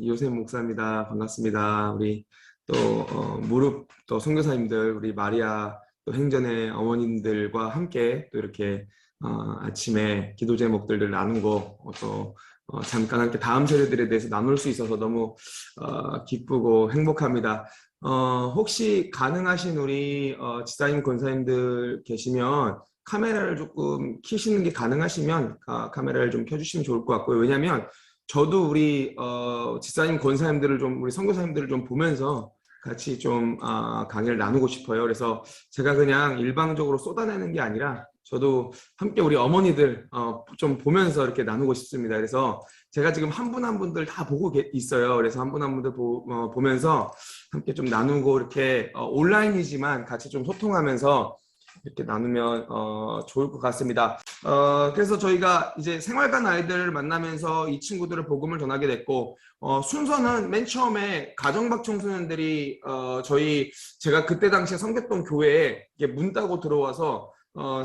이호셉 목사입니다. 반갑습니다. 우리 또 무릎 또 선교사님들, 우리 마리아 또 행전의 어머님들과 함께 또 이렇게 아침에 기도 제목들을 나누고 또 잠깐 함께 다음 세대들에 대해서 나눌 수 있어서 너무 기쁘고 행복합니다. 혹시 가능하신 우리 지사님 권사님들 계시면 카메라를 조금 켜시는 게 가능하시면 카메라를 좀 켜주시면 좋을 것 같고요. 왜냐하면 저도 우리 지사님 권사님들을 좀, 우리 선교사님들을 좀 보면서 같이 좀 강의를 나누고 싶어요. 그래서 제가 그냥 일방적으로 쏟아내는 게 아니라 저도 함께 우리 어머니들 좀 보면서 이렇게 나누고 싶습니다. 그래서 제가 지금 한 분 한 분들 다 보고 있어요. 그래서 한 분 한 분들 보면서 함께 좀 나누고 이렇게 온라인이지만 같이 좀 소통하면서 이렇게 나누면 좋을 것 같습니다. 그래서 저희가 이제 생활관 아이들을 만나면서 이 친구들을 복음을 전하게 됐고, 순서는 맨 처음에 가정박 청소년들이 제가 그때 당시에 섬겼던 교회에 문 따고 들어와서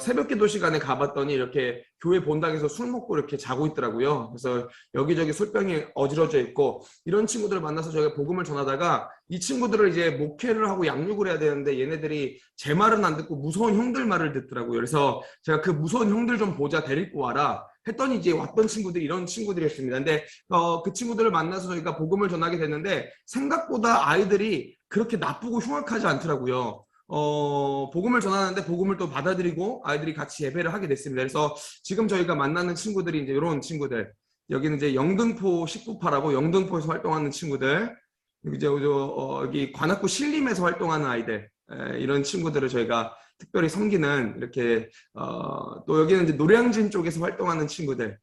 새벽 기도 시간에 가봤더니 이렇게 교회 본당에서 술 먹고 이렇게 자고 있더라고요. 그래서 여기저기 술병이 어지러져 있고, 이런 친구들을 만나서 저희가 복음을 전하다가 이 친구들을 이제 목회를 하고 양육을 해야 되는데 얘네들이 제 말은 안 듣고 무서운 형들 말을 듣더라고요. 그래서 제가 그 무서운 형들 좀 보자, 데리고 와라 했더니 이제 왔던 친구들이 이런 친구들이었습니다. 근데 그 친구들을 만나서 저희가 복음을 전하게 됐는데 생각보다 아이들이 그렇게 나쁘고 흉악하지 않더라고요. 복음을 전하는데 복음을 또 받아들이고 아이들이 같이 예배를 하게 됐습니다. 그래서 지금 저희가 만나는 친구들이 이제 이런 친구들, 여기는 이제 영등포 19파라고 영등포에서 활동하는 친구들, 이제 여기 관악구 신림에서 활동하는 아이들, 이런 친구들을 저희가 특별히 섬기는 이렇게 또 여기는 이제 노량진 쪽에서 활동하는 친구들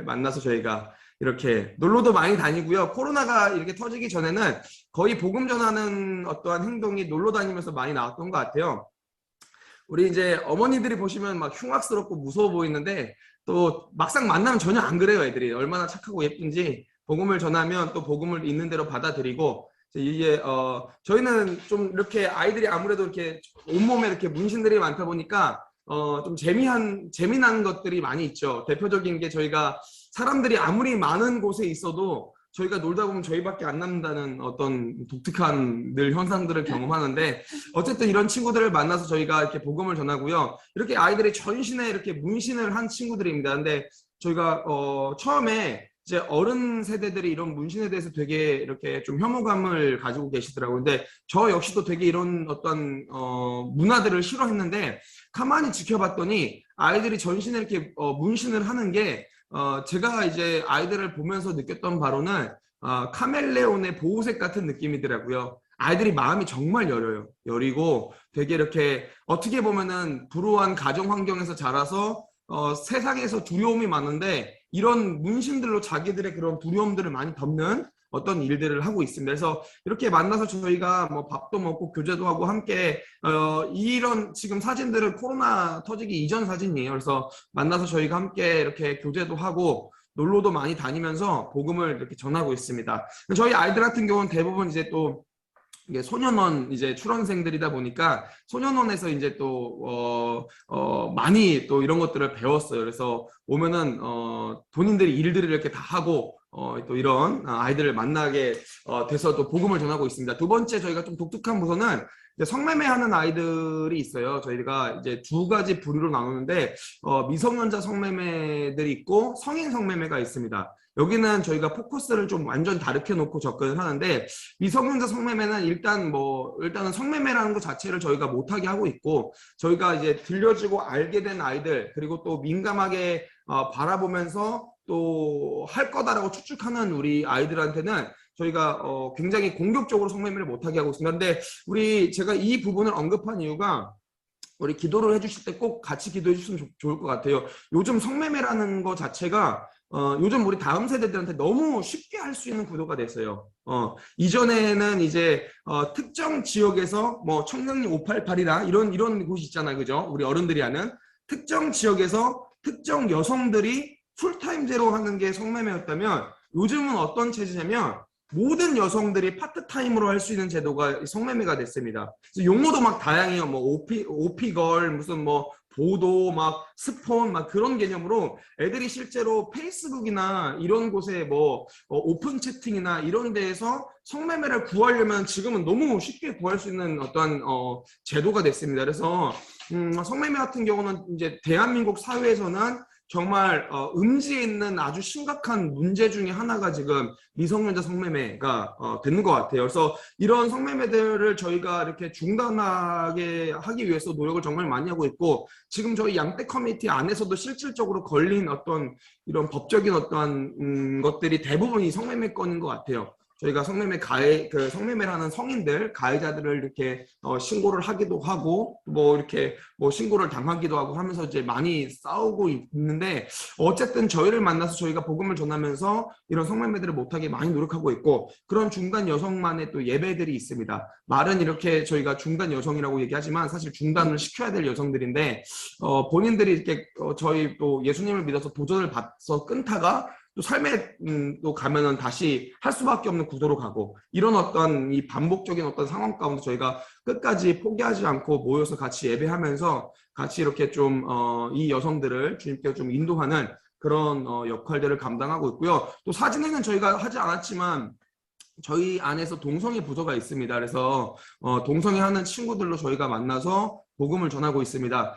만나서 저희가 이렇게 놀러도 많이 다니고요. 코로나가 이렇게 터지기 전에는 거의 복음 전하는 어떠한 행동이 놀러 다니면서 많이 나왔던 것 같아요. 우리 이제 어머니들이 보시면 막 흉악스럽고 무서워 보이는데 또 막상 만나면 전혀 안 그래요. 애들이 얼마나 착하고 예쁜지 복음을 전하면 또 복음을 있는 대로 받아들이고, 이게 저희는 좀 이렇게 아이들이 아무래도 이렇게 온몸에 이렇게 문신들이 많다 보니까 좀 재미난 것들이 많이 있죠. 대표적인 게 저희가 사람들이 아무리 많은 곳에 있어도 저희가 놀다 보면 저희밖에 안 남는다는 어떤 독특한 늘 현상들을 경험하는데, 어쨌든 이런 친구들을 만나서 저희가 이렇게 복음을 전하고요. 이렇게 아이들이 전신에 이렇게 문신을 한 친구들입니다. 근데 저희가 처음에 이제 어른 세대들이 이런 문신에 대해서 되게 이렇게 좀 혐오감을 가지고 계시더라고요. 근데 저 역시도 되게 이런 어떤 문화들을 싫어했는데 가만히 지켜봤더니 아이들이 전신에 이렇게 문신을 하는 게 제가 이제 아이들을 보면서 느꼈던 바로는 카멜레온의 보호색 같은 느낌이더라고요. 아이들이 마음이 정말 여리고 되게 이렇게 어떻게 보면은 불우한 가정 환경에서 자라서 세상에서 두려움이 많은데 이런 문신들로 자기들의 그런 두려움들을 많이 덮는 어떤 일들을 하고 있습니다. 그래서 이렇게 만나서 저희가 뭐 밥도 먹고 교제도 하고 함께 이런 지금 사진들은 코로나 터지기 이전 사진이에요. 그래서 만나서 저희가 함께 이렇게 교제도 하고 놀러도 많이 다니면서 복음을 이렇게 전하고 있습니다. 저희 아이들 같은 경우는 대부분 이제 또 이게 소년원 이제 출원생들이다 보니까 소년원에서 이제 또 많이 또 이런 것들을 배웠어요. 그래서 오면은 본인들이 일들을 이렇게 다 하고 또 이런 아이들을 만나게 돼서 또 복음을 전하고 있습니다. 두 번째 저희가 좀 독특한 부서는 성매매하는 아이들이 있어요. 저희가 이제 두 가지 부류로 나누는데 미성년자 성매매들이 있고 성인 성매매가 있습니다. 여기는 저희가 포커스를 좀 완전 다르게 놓고 접근을 하는데, 미성년자 성매매는 일단은 성매매라는 것 자체를 저희가 못하게 하고 있고, 저희가 이제 들려주고 알게 된 아이들, 그리고 또 민감하게 바라보면서 또 할 거다라고 추측하는 우리 아이들한테는 저희가 굉장히 공격적으로 성매매를 못하게 하고 있습니다. 근데 제가 이 부분을 언급한 이유가 우리 기도를 해주실 때 꼭 같이 기도해 주시면 좋을 것 같아요. 요즘 성매매라는 것 자체가 요즘 우리 다음 세대들한테 너무 쉽게 할 수 있는 구도가 됐어요. 이전에는 이제 특정 지역에서 뭐 청량리 588이나 이런 곳이 있잖아요. 그죠? 우리 어른들이 아는 특정 지역에서 특정 여성들이 풀타임제로 하는 게 성매매였다면, 요즘은 어떤 체제냐면 모든 여성들이 파트타임으로 할 수 있는 제도가 성매매가 됐습니다. 그래서 용어도 막 다양해요. 뭐 오피걸, 무슨 뭐 보도 막 스폰 막 그런 개념으로 애들이 실제로 페이스북이나 이런 곳에 뭐 오픈 채팅이나 이런 데에서 성매매를 구하려면 지금은 너무 쉽게 구할 수 있는 어떤 제도가 됐습니다. 그래서 성매매 같은 경우는 이제 대한민국 사회에서는 정말 음지에 있는 아주 심각한 문제 중에 하나가 지금 미성년자 성매매가 되는 것 같아요. 그래서 이런 성매매들을 저희가 이렇게 중단하게 하기 위해서 노력을 정말 많이 하고 있고, 지금 저희 양떼 커뮤니티 안에서도 실질적으로 걸린 어떤 이런 법적인 어떤 것들이 대부분이 성매매 건인 것 같아요. 저희가 성매매를 하는 성인들, 가해자들을 이렇게 신고를 하기도 하고, 뭐 이렇게 뭐 신고를 당하기도 하고 하면서 이제 많이 싸우고 있는데, 어쨌든 저희를 만나서 저희가 복음을 전하면서 이런 성매매들을 못하게 많이 노력하고 있고, 그런 중단 여성만의 또 예배들이 있습니다. 말은 이렇게 저희가 중단 여성이라고 얘기하지만 사실 중단을 시켜야 될 여성들인데, 본인들이 이렇게 저희 또 예수님을 믿어서 도전을 받아서 끊다가 또 삶에 또 가면은 다시 할 수밖에 없는 구도로 가고, 이런 어떤 이 반복적인 어떤 상황 가운데 저희가 끝까지 포기하지 않고 모여서 같이 예배하면서 같이 이렇게 좀 이 여성들을 주님께 좀 인도하는 그런 역할들을 감당하고 있고요. 또 사진에는 저희가 하지 않았지만 저희 안에서 동성애 부서가 있습니다. 그래서 동성애 하는 친구들로 저희가 만나서 복음을 전하고 있습니다.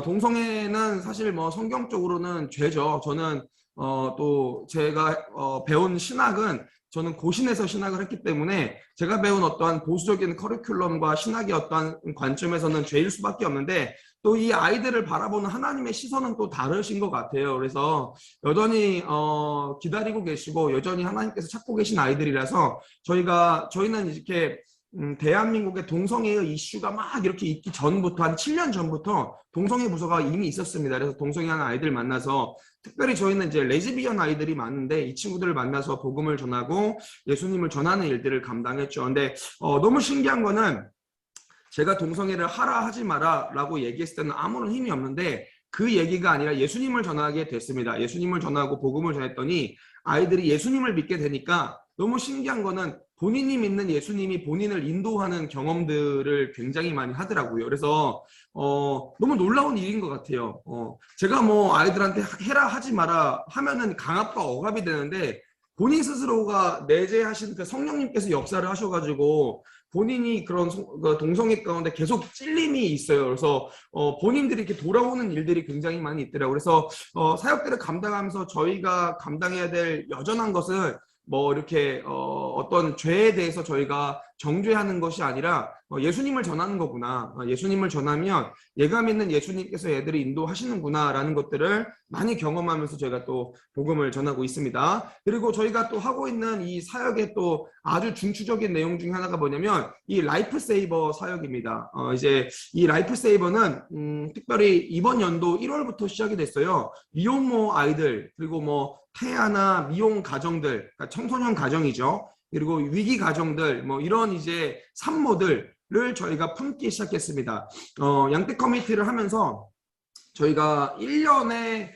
동성애는 사실 뭐 성경적으로는 죄죠. 저는 또 제가 배운 신학은, 저는 고신에서 신학을 했기 때문에 제가 배운 어떠한 보수적인 커리큘럼과 신학의 어떠한 관점에서는 죄일 수밖에 없는데, 또 이 아이들을 바라보는 하나님의 시선은 또 다르신 것 같아요. 그래서 여전히 기다리고 계시고 여전히 하나님께서 찾고 계신 아이들이라서 저희는 이렇게 대한민국의 동성애의 이슈가 막 이렇게 있기 전부터, 한 7년 전부터 동성애 부서가 이미 있었습니다. 그래서 동성애 하는 아이들 만나서, 특별히 저희는 이제 레즈비언 아이들이 많은데 이 친구들을 만나서 복음을 전하고 예수님을 전하는 일들을 감당했죠. 근데 너무 신기한 거는, 제가 동성애를 하라 하지 마라 라고 얘기했을 때는 아무런 힘이 없는데, 그 얘기가 아니라 예수님을 전하게 됐습니다. 예수님을 전하고 복음을 전했더니 아이들이 예수님을 믿게 되니까, 너무 신기한 거는 본인이 믿는 예수님이 본인을 인도하는 경험들을 굉장히 많이 하더라고요. 그래서 너무 놀라운 일인 것 같아요. 제가 뭐 아이들한테 해라 하지 마라 하면은 강압과 억압이 되는데, 본인 스스로가 내재하신 그 성령님께서 역사를 하셔가지고 본인이 그런 동성애 가운데 계속 찔림이 있어요. 그래서 본인들이 이렇게 돌아오는 일들이 굉장히 많이 있더라고요. 그래서 사역들을 감당하면서 저희가 감당해야 될 여전한 것은 뭐 이렇게 어떤 죄에 대해서 저희가 정죄하는 것이 아니라 예수님을 전하는 거구나. 예수님을 전하면 얘가 믿는 예수님께서 애들을 인도하시는구나 라는 것들을 많이 경험하면서 저희가 또 복음을 전하고 있습니다. 그리고 저희가 또 하고 있는 이 사역의 또 아주 중추적인 내용 중에 하나가 뭐냐면 이 라이프 세이버 사역입니다. 이제 이 라이프 세이버는 특별히 이번 연도 1월부터 시작이 됐어요. 미혼모 아이들, 그리고 뭐 태아나 미혼 가정들, 그러니까 청소년 가정이죠. 그리고 위기 가정들, 뭐 이런 이제 산모들을 저희가 품기 시작했습니다. 양떼 커뮤니티를 하면서 저희가 1년에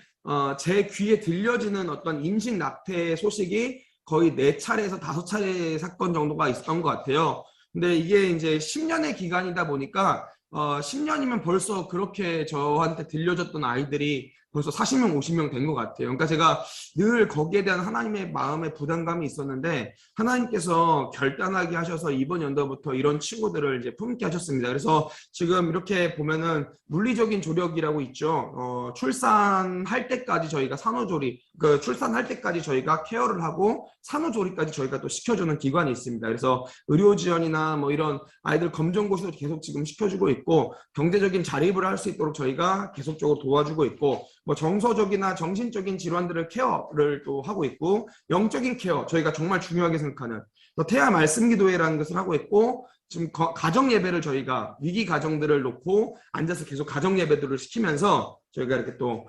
제 귀에 들려지는 어떤 임신 낙태 소식이 거의 4차례에서 5차례 사건 정도가 있었던 것 같아요. 근데 이게 이제 10년의 기간이다 보니까 10년이면 벌써 그렇게 저한테 들려졌던 아이들이 벌써 40명, 50명 된 것 같아요. 그러니까 제가 늘 거기에 대한 하나님의 마음의 부담감이 있었는데, 하나님께서 결단하게 하셔서 이번 연도부터 이런 친구들을 이제 품게 하셨습니다. 그래서 지금 이렇게 보면은 물리적인 조력이라고 있죠. 출산할 때까지 저희가 산후조리, 출산할 때까지 저희가 케어를 하고 산후조리까지 저희가 또 시켜주는 기관이 있습니다. 그래서 의료지원이나 뭐 이런 아이들 검정고시도 계속 지금 시켜주고 있고, 경제적인 자립을 할 수 있도록 저희가 계속적으로 도와주고 있고, 뭐 정서적이나 정신적인 질환들을 케어를 또 하고 있고, 영적인 케어, 저희가 정말 중요하게 생각하는 태아 말씀 기도회라는 것을 하고 있고, 지금 가정 예배를 저희가 위기 가정들을 놓고 앉아서 계속 가정 예배들을 시키면서 저희가 이렇게 또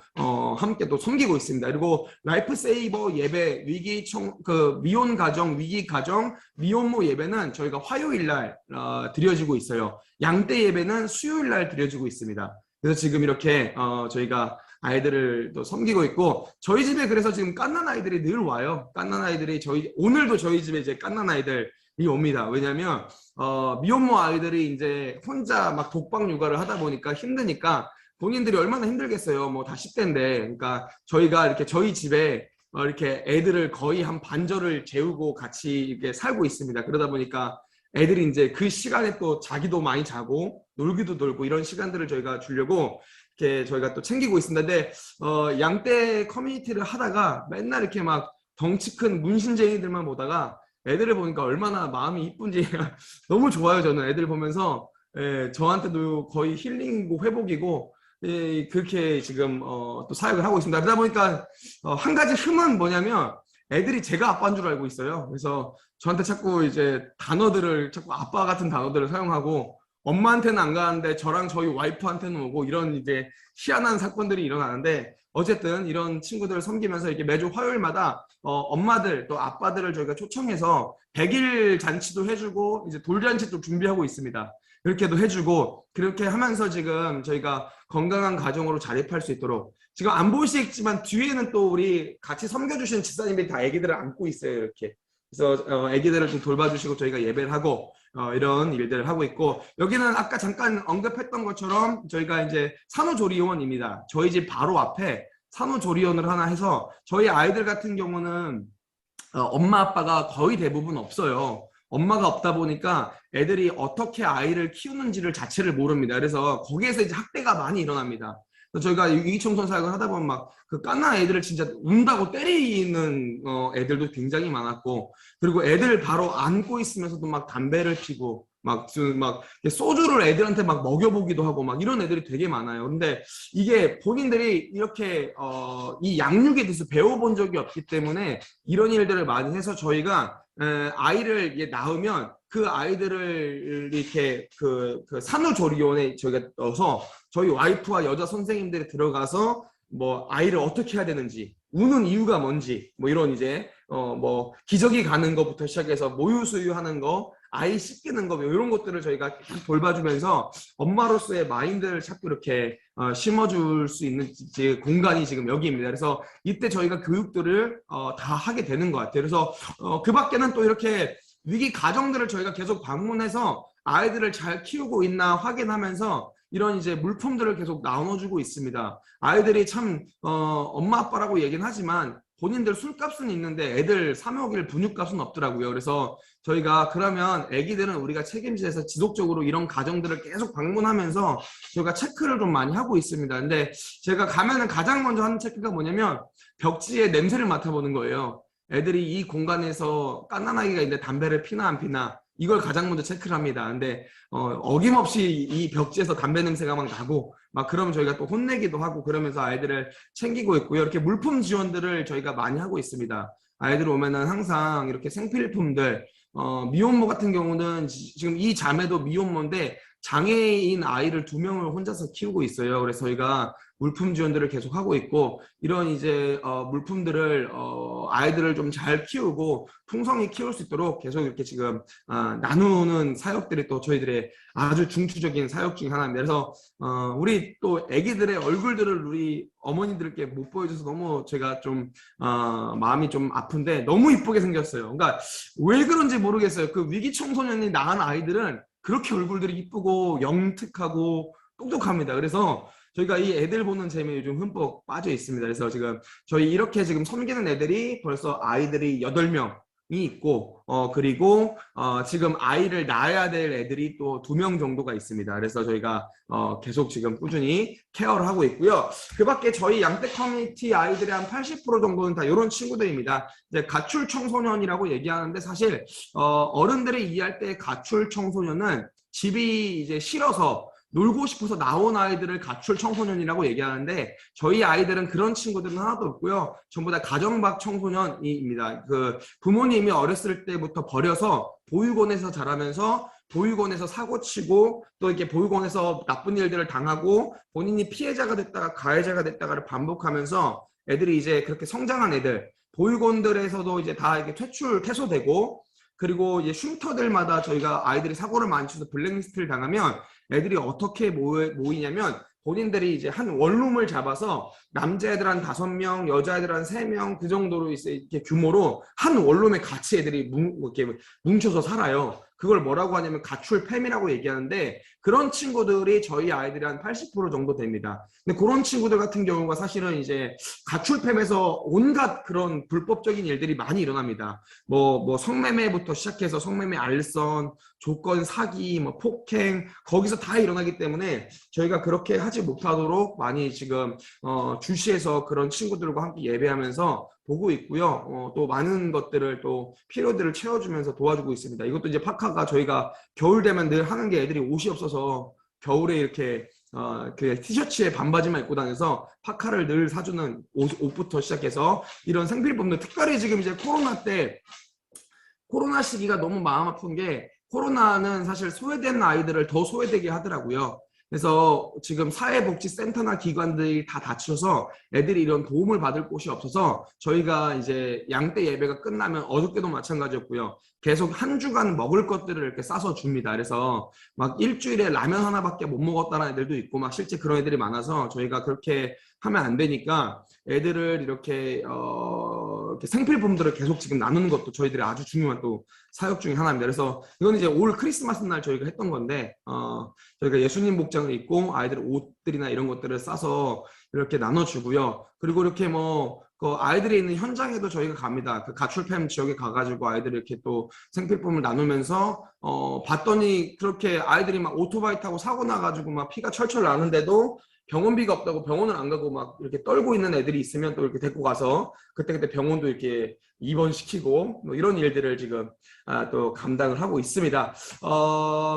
함께 또 섬기고 있습니다. 그리고 라이프 세이버 예배, 미혼 가정, 위기 가정, 미혼모 예배는 저희가 화요일 날 드려지고 있어요. 양떼 예배는 수요일 날 드려지고 있습니다. 그래서 지금 이렇게 저희가 아이들을 또 섬기고 있고, 저희 집에 그래서 지금 갓난 아이들이 늘 와요. 갓난 아이들이 오늘도 저희 집에 이제 갓난 아이들이 옵니다. 왜냐하면 미혼모 아이들이 이제 혼자 막 독박 육아를 하다 보니까 힘드니까 본인들이 얼마나 힘들겠어요. 뭐 다 10대인데. 그러니까 저희가 이렇게 저희 집에 이렇게 애들을 거의 한 반절을 재우고 같이 이렇게 살고 있습니다. 그러다 보니까 애들이 이제 그 시간에 또 자기도 많이 자고 놀기도 놀고 이런 시간들을 저희가 주려고 이렇게 저희가 또 챙기고 있습니다. 근데 양떼 커뮤니티를 하다가 맨날 이렇게 막 덩치 큰 문신쟁이들만 보다가 애들을 보니까 얼마나 마음이 이쁜지 너무 좋아요. 저는 애들 보면서 저한테도 거의 힐링이고 회복이고 그렇게 지금 또 사역을 하고 있습니다. 그러다 보니까 한 가지 흠은 뭐냐면 애들이 제가 아빠인 줄 알고 있어요. 그래서 저한테 자꾸 이제 단어들을 자꾸 아빠 같은 단어들을 사용하고 엄마한테는 안 가는데 저랑 저희 와이프한테는 오고 이런 이제 희한한 사건들이 일어나는데 어쨌든 이런 친구들을 섬기면서 이렇게 매주 화요일마다 엄마들 또 아빠들을 저희가 초청해서 100일 잔치도 해주고 이제 돌잔치도 준비하고 있습니다. 그렇게도 해주고 그렇게 하면서 지금 저희가 건강한 가정으로 자립할 수 있도록 지금 안 보이시겠지만 뒤에는 또 우리 같이 섬겨주신 집사님들이 다 아기들을 안고 있어요. 이렇게. 그래서 아기들을 좀 돌봐주시고 저희가 예배를 하고 이런 일들을 하고 있고 여기는 아까 잠깐 언급했던 것처럼 저희가 이제 산후조리원입니다. 저희 집 바로 앞에 산후조리원을 하나 해서 저희 아이들 같은 경우는 엄마 아빠가 거의 대부분 없어요. 엄마가 없다 보니까 애들이 어떻게 아이를 키우는지를 자체를 모릅니다. 그래서 거기에서 이제 학대가 많이 일어납니다. 저희가 위기청소년 사역을 하다 보면 막 그 갓난 애들을 진짜 운다고 때리는 애들도 굉장히 많았고 그리고 애들 바로 안고 있으면서도 막 담배를 피고 막 소주를 애들한테 막 먹여보기도 하고 막 이런 애들이 되게 많아요. 근데 이게 본인들이 이렇게 이 양육에 대해서 배워본 적이 없기 때문에 이런 일들을 많이 해서 저희가 아이를 낳으면 그 아이들을 이렇게 그 산후조리원에 저희가 넣어서 저희 와이프와 여자 선생님들이 들어가서 뭐 아이를 어떻게 해야 되는지 우는 이유가 뭔지 뭐 이런 이제 뭐 기저귀 가는 것부터 시작해서 모유 수유하는 거 아이 씻기는 거 이런 것들을 저희가 돌봐주면서 엄마로서의 마인드를 자꾸 이렇게 심어줄 수 있는 공간이 지금 여기입니다. 그래서 이때 저희가 교육들을 다 하게 되는 것 같아요. 그래서 그 밖에는 또 이렇게 위기 가정들을 저희가 계속 방문해서 아이들을 잘 키우고 있나 확인하면서 이런 이제 물품들을 계속 나눠주고 있습니다. 아이들이 참 엄마 아빠라고 얘기는 하지만 본인들 술값은 있는데 애들 사 먹일 분유값은 없더라고요. 그래서 저희가 그러면 애기들은 우리가 책임져서 지속적으로 이런 가정들을 계속 방문하면서 저희가 체크를 좀 많이 하고 있습니다. 근데 제가 가면은 가장 먼저 하는 체크가 뭐냐면 벽지의 냄새를 맡아보는 거예요. 애들이 이 공간에서 갓난아기가 있는데 담배를 피나 안 피나 이걸 가장 먼저 체크를 합니다. 근데 어김없이 이 벽지에서 담배 냄새가 막 나고 막 그러면 저희가 또 혼내기도 하고 그러면서 아이들을 챙기고 있고요. 이렇게 물품 지원들을 저희가 많이 하고 있습니다. 아이들 오면은 항상 이렇게 생필품들 미혼모 같은 경우는 지금 이 자매도 미혼모인데 장애인 아이를 2명을 혼자서 키우고 있어요. 그래서 저희가 물품 지원들을 계속 하고 있고 이런 이제 물품들을 아이들을 좀 잘 키우고 풍성히 키울 수 있도록 계속 이렇게 지금 나누는 사역들이 또 저희들의 아주 중추적인 사역 중에 하나입니다. 그래서 우리 또 아기들의 얼굴들을 우리 어머니들께 못 보여줘서 너무 제가 좀 마음이 좀 아픈데 너무 이쁘게 생겼어요. 그러니까 왜 그런지 모르겠어요. 그 위기 청소년이 낳은 아이들은 그렇게 얼굴들이 이쁘고 영특하고 똑똑합니다. 그래서 저희가 이 애들 보는 재미에 요즘 흠뻑 빠져 있습니다. 그래서 지금 저희 이렇게 지금 섬기는 애들이 벌써 아이들이 8명이 있고 그리고 지금 아이를 낳아야 될 애들이 또 2명 정도가 있습니다. 그래서 저희가 계속 지금 꾸준히 케어를 하고 있고요. 그 밖에 저희 양떼 커뮤니티 아이들의 한 80% 정도는 다 이런 친구들입니다. 이제 가출 청소년이라고 얘기하는데 사실 어른들이 이해할 때 가출 청소년은 집이 이제 싫어서 놀고 싶어서 나온 아이들을 가출 청소년이라고 얘기하는데 저희 아이들은 그런 친구들은 하나도 없고요. 전부 다 가정박 청소년입니다. 그 부모님이 어렸을 때부터 버려서 보육원에서 자라면서 보육원에서 사고치고 또 이렇게 보육원에서 나쁜 일들을 당하고 본인이 피해자가 됐다가 가해자가 됐다가를 반복하면서 애들이 이제 그렇게 성장한 애들 보육원들에서도 이제 다 이렇게 퇴소되고 그리고 이제 쉼터들마다 저희가 아이들이 사고를 많이 쳐서 블랙리스트를 당하면 애들이 어떻게 모이냐면 본인들이 이제 한 원룸을 잡아서 남자애들 한 5명, 여자애들 한 3명 그 정도로 이렇게 규모로 한 원룸에 같이 애들이 이렇게 뭉쳐서 살아요. 그걸 뭐라고 하냐면 가출팸이라고 얘기하는데 그런 친구들이 저희 아이들이 한 80% 정도 됩니다. 근데 그런 친구들 같은 경우가 사실은 이제 가출팸에서 온갖 그런 불법적인 일들이 많이 일어납니다. 뭐 성매매부터 시작해서 성매매 알선, 조건 사기, 뭐 폭행 거기서 다 일어나기 때문에 저희가 그렇게 하지 못하도록 많이 지금 주시해서 그런 친구들과 함께 예배하면서 보고 있고요. 또 많은 것들을 또 필요들을 채워주면서 도와주고 있습니다. 이것도 이제 파카가 저희가 겨울 되면 늘 하는 게 애들이 옷이 없어서 겨울에 이렇게 그 티셔츠에 반바지만 입고 다녀서 파카를 늘 사주는 옷부터 시작해서 이런 생필품들 특별히 지금 이제 코로나 때 코로나 시기가 너무 마음 아픈 게 코로나는 사실 소외된 아이들을 더 소외되게 하더라고요. 그래서 지금 사회복지센터나 기관들이 다 닫혀서 애들이 이런 도움을 받을 곳이 없어서 저희가 이제 양떼 예배가 끝나면 어저께도 마찬가지였고요. 계속 한 주간 먹을 것들을 이렇게 싸서 줍니다. 그래서 막 일주일에 라면 하나밖에 못 먹었다는 애들도 있고 막 실제 그런 애들이 많아서 저희가 그렇게 하면 안 되니까 애들을 이렇게 이렇게 생필품들을 계속 지금 나누는 것도 저희들이 아주 중요한 또 사역 중에 하나입니다. 그래서 이건 이제 올 크리스마스 날 저희가 했던 건데 저희가 예수님 복장을 입고 아이들 옷들이나 이런 것들을 싸서 이렇게 나눠주고요. 그리고 이렇게 뭐 그 아이들이 있는 현장에도 저희가 갑니다. 그 가출팸 지역에 가가지고 아이들 이렇게 또 생필품을 나누면서 봤더니 그렇게 아이들이 막 오토바이 타고 사고 나가지고 막 피가 철철 나는데도 병원비가 없다고 병원을 안 가고 막 이렇게 떨고 있는 애들이 있으면 또 이렇게 데리고 가서 그때 병원도 이렇게 입원시키고 뭐 이런 일들을 지금 또 감당을 하고 있습니다.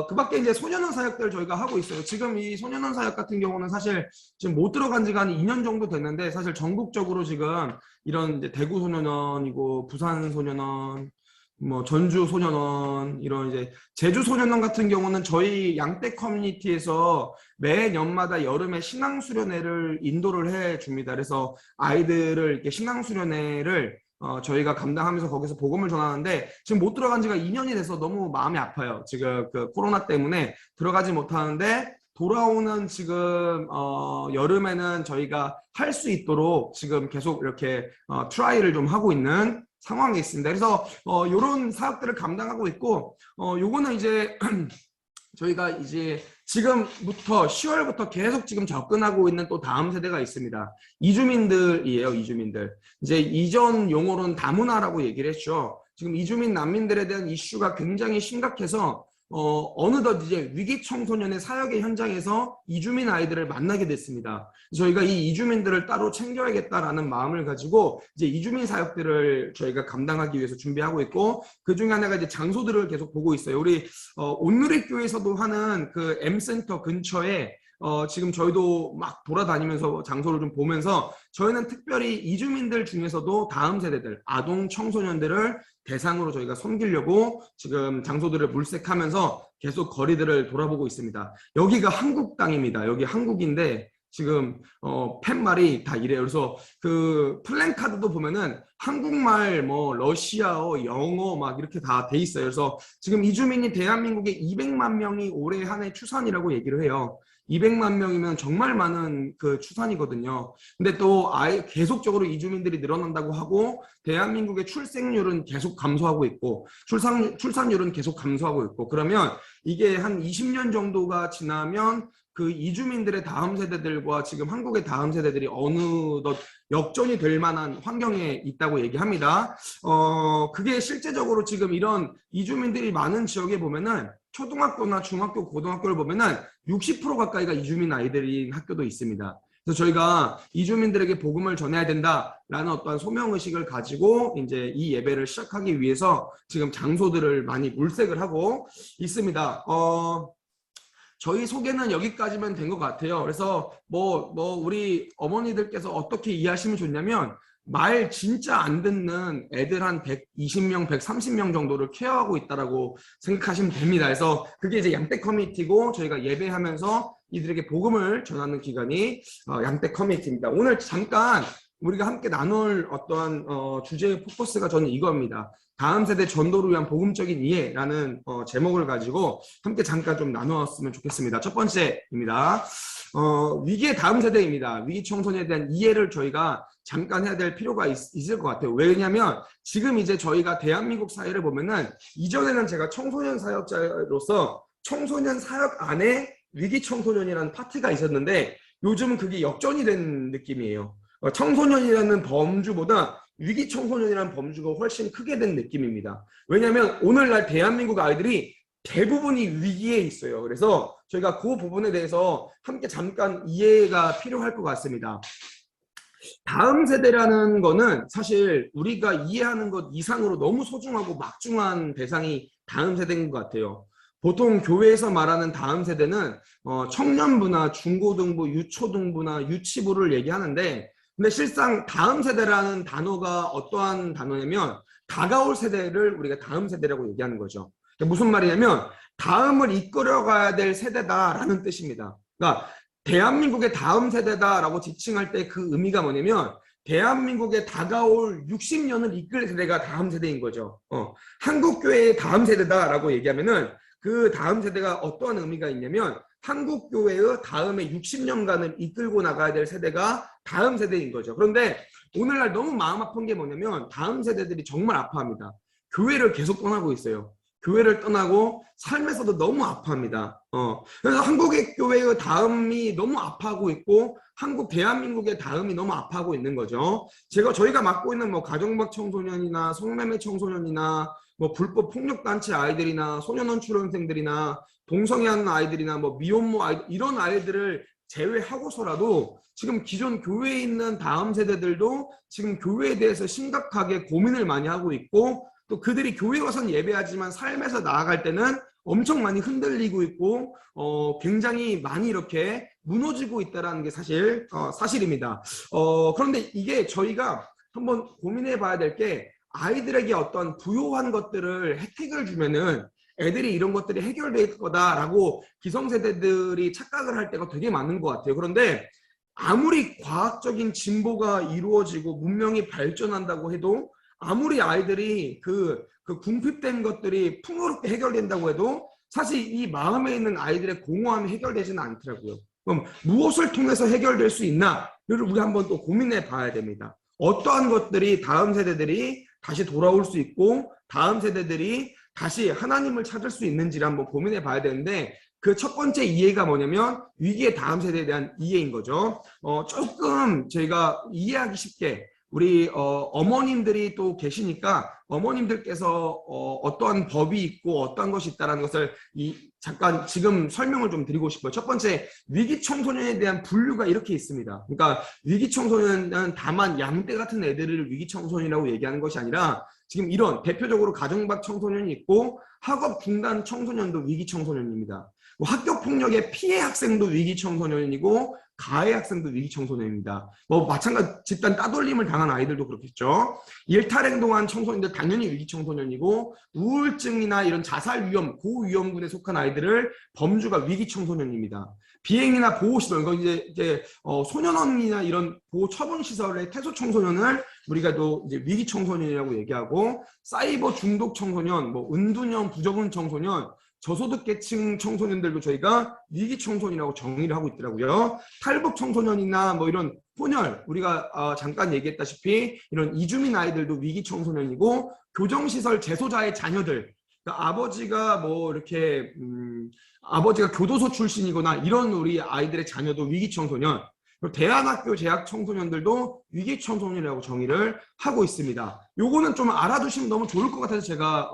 그 밖에 이제 소년원 사역들 저희가 하고 있어요. 지금 이 소년원 사역 같은 경우는 사실 지금 못 들어간 지가 한 2년 정도 됐는데 사실 전국적으로 지금 이런 이제 대구 소년원이고 부산 소년원 뭐 전주 소년원 이런 이제 제주 소년원 같은 경우는 저희 양떼 커뮤니티에서 매년마다 여름에 신앙수련회를 인도를 해 줍니다. 그래서 아이들을 이렇게 신앙수련회를 저희가 감당하면서 거기서 복음을 전하는데 지금 못 들어간 지가 2년이 돼서 너무 마음이 아파요. 지금 그 코로나 때문에 들어가지 못하는데 돌아오는 지금 여름에는 저희가 할 수 있도록 지금 계속 이렇게 트라이를 좀 하고 있는 상황에 있습니다. 그래서 이런 사역들을 감당하고 있고 요거는 이제 저희가 이제 지금부터 10월부터 계속 지금 접근하고 있는 또 다음 세대가 있습니다. 이주민들이에요. 이주민들. 이제 이전 용어로는 다문화라고 얘기를 했죠. 지금 이주민 난민들에 대한 이슈가 굉장히 심각해서 어느덧 이제 위기 청소년의 사역의 현장에서 이주민 아이들을 만나게 됐습니다. 저희가 이 이주민들을 따로 챙겨야겠다라는 마음을 가지고 이제 이주민 사역들을 저희가 감당하기 위해서 준비하고 있고 그 중에 하나가 이제 장소들을 계속 보고 있어요. 우리 온누리교회에서도 하는 그 M센터 근처에 지금 저희도 막 돌아다니면서 장소를 좀 보면서 저희는 특별히 이주민들 중에서도 다음 세대들, 아동 청소년들을 대상으로 저희가 섬기려고 지금 장소들을 물색하면서 계속 거리들을 돌아보고 있습니다. 여기가 한국 땅입니다. 여기 한국인데 지금 팻말이 다 이래요. 그래서 그 플랜카드도 보면은 한국말, 뭐 러시아어, 영어 막 이렇게 다 돼 있어요. 그래서 지금 이주민이 대한민국에 200만 명이 올해 한 해 추산이라고 얘기를 해요. 200만 명이면 정말 많은 그 추산이거든요. 근데 또 계속적으로 이주민들이 늘어난다고 하고 대한민국의 출생률은 계속 감소하고 있고 출산율은 계속 감소하고 있고 그러면 이게 한 20년 정도가 지나면 그 이주민들의 다음 세대들과 지금 한국의 다음 세대들이 어느덧 역전이 될 만한 환경에 있다고 얘기합니다. 그게 실제적으로 지금 이런 이주민들이 많은 지역에 보면은 초등학교나 중학교, 고등학교를 보면은 60% 가까이가 이주민 아이들인 학교도 있습니다. 그래서 저희가 이주민들에게 복음을 전해야 된다라는 어떠한 소명의식을 가지고 이제 이 예배를 시작하기 위해서 지금 장소들을 많이 물색을 하고 있습니다. 저희 소개는 여기까지면 된 것 같아요. 그래서 뭐 우리 어머니들께서 어떻게 이해하시면 좋냐면 말 진짜 안 듣는 애들 한 120명, 130명 정도를 케어하고 있다라고 생각하시면 됩니다. 그래서 그게 이제 양떼 커뮤니티고 저희가 예배하면서 이들에게 복음을 전하는 기관이 양떼 커뮤니티입니다. 오늘 잠깐 우리가 함께 나눌 어떠한 주제의 포커스가 저는 이겁니다. 다음 세대 전도를 위한 복음적인 이해라는 제목을 가지고 함께 잠깐 좀 나누었으면 좋겠습니다. 첫 번째입니다. 위기의 다음 세대입니다. 위기 청소년에 대한 이해를 저희가 잠깐 해야 될 필요가 있을 것 같아요. 왜냐하면 지금 이제 저희가 대한민국 사회를 보면은 이전에는 제가 청소년 사역자로서 청소년 사역 안에 위기 청소년이라는 파트가 있었는데 요즘은 그게 역전이 된 느낌이에요. 청소년이라는 범주보다 위기 청소년이라는 범주가 훨씬 크게 된 느낌입니다. 왜냐하면 오늘날 대한민국 아이들이 대부분이 위기에 있어요. 그래서 저희가 그 부분에 대해서 함께 잠깐 이해가 필요할 것 같습니다. 다음 세대라는 거는 사실 우리가 이해하는 것 이상으로 너무 소중하고 막중한 대상이 다음 세대인 것 같아요. 보통 교회에서 말하는 다음 세대는 청년부나 중고등부, 유초등부나 유치부를 얘기하는데 근데 실상 다음 세대라는 단어가 어떠한 단어냐면 다가올 세대를 우리가 다음 세대라고 얘기하는 거죠. 무슨 말이냐면 다음을 이끌어가야 될 세대다라는 뜻입니다. 그러니까 대한민국의 다음 세대다라고 지칭할 때 그 의미가 뭐냐면 대한민국의 다가올 60년을 이끌 세대가 다음 세대인 거죠. 한국교회의 다음 세대다라고 얘기하면은 그 다음 세대가 어떠한 의미가 있냐면 한국교회의 다음에 60년간을 이끌고 나가야 될 세대가 다음 세대인 거죠. 그런데 오늘날 너무 마음 아픈 게 뭐냐면 다음 세대들이 정말 아파합니다. 교회를 계속 떠나고 있어요. 교회를 떠나고 삶에서도 너무 아파합니다. 그래서 한국의 교회의 다음이 너무 아파하고 있고 대한민국의 다음이 너무 아파하고 있는 거죠. 저희가 맡고 있는 뭐 가정박 청소년이나 성매매 청소년이나 뭐 불법 폭력 단체 아이들이나 소년원 출연생들이나 동성애하는 아이들이나 뭐 미혼모 아이들 이런 아이들을 제외하고서라도 지금 기존 교회에 있는 다음 세대들도 지금 교회에 대해서 심각하게 고민을 많이 하고 있고 또 그들이 교회 와서는 예배하지만 삶에서 나아갈 때는 엄청 많이 흔들리고 있고 굉장히 많이 이렇게 무너지고 있다는 게 사실입니다. 그런데 이게 저희가 한번 고민해 봐야 될 게 아이들에게 어떤 부요한 것들을 혜택을 주면은 애들이 이런 것들이 해결될 거다라고 기성세대들이 착각을 할 때가 되게 많은 것 같아요. 그런데 아무리 과학적인 진보가 이루어지고 문명이 발전한다고 해도 아무리 아이들이 그 궁핍된 것들이 풍요롭게 해결된다고 해도 사실 이 마음에 있는 아이들의 공허함이 해결되지는 않더라고요. 그럼 무엇을 통해서 해결될 수 있나를 우리 한번 또 고민해 봐야 됩니다. 어떠한 것들이 다음 세대들이 다시 돌아올 수 있고 다음 세대들이 다시 하나님을 찾을 수 있는지를 한번 고민해 봐야 되는데 그 첫 번째 이해가 뭐냐면 위기의 다음 세대에 대한 이해인 거죠. 조금 저희가 이해하기 쉽게 우리 어머님들이 또 계시니까 어머님들께서 어떠한 법이 있고 어떠한 것이 있다는 것을 잠깐 지금 설명을 좀 드리고 싶어요. 첫 번째, 위기 청소년에 대한 분류가 이렇게 있습니다. 그러니까 위기 청소년은 다만 양떼 같은 애들을 위기 청소년이라고 얘기하는 것이 아니라 지금 이런 대표적으로 가정박 청소년이 있고 학업 중단 청소년도 위기 청소년입니다. 학교 폭력의 피해 학생도 위기 청소년이고 가해 학생도 위기 청소년입니다. 뭐 마찬가지 집단 따돌림을 당한 아이들도 그렇겠죠. 일탈행동한 청소년들 당연히 위기 청소년이고 우울증이나 이런 자살 위험, 고위험군에 속한 아이들을 범주가 위기 청소년입니다. 비행이나 보호시설, 이제 소년원이나 이런 보호 처분 시설의 퇴소 청소년을 우리가 또 이제 위기 청소년이라고 얘기하고 사이버 중독 청소년, 뭐 은둔형 부적응 청소년, 저소득 계층 청소년들도 저희가 위기 청소년이라고 정의를 하고 있더라고요. 탈북 청소년이나 뭐 이런 혼혈, 우리가 잠깐 얘기했다시피 이런 이주민 아이들도 위기 청소년이고 교정시설 재소자의 자녀들, 그러니까 아버지가 뭐 이렇게 아버지가 교도소 출신이거나 이런 우리 아이들의 자녀도 위기 청소년, 대안학교 재학 청소년들도 위기 청소년이라고 정의를 하고 있습니다. 요거는 좀 알아두시면 너무 좋을 것 같아서 제가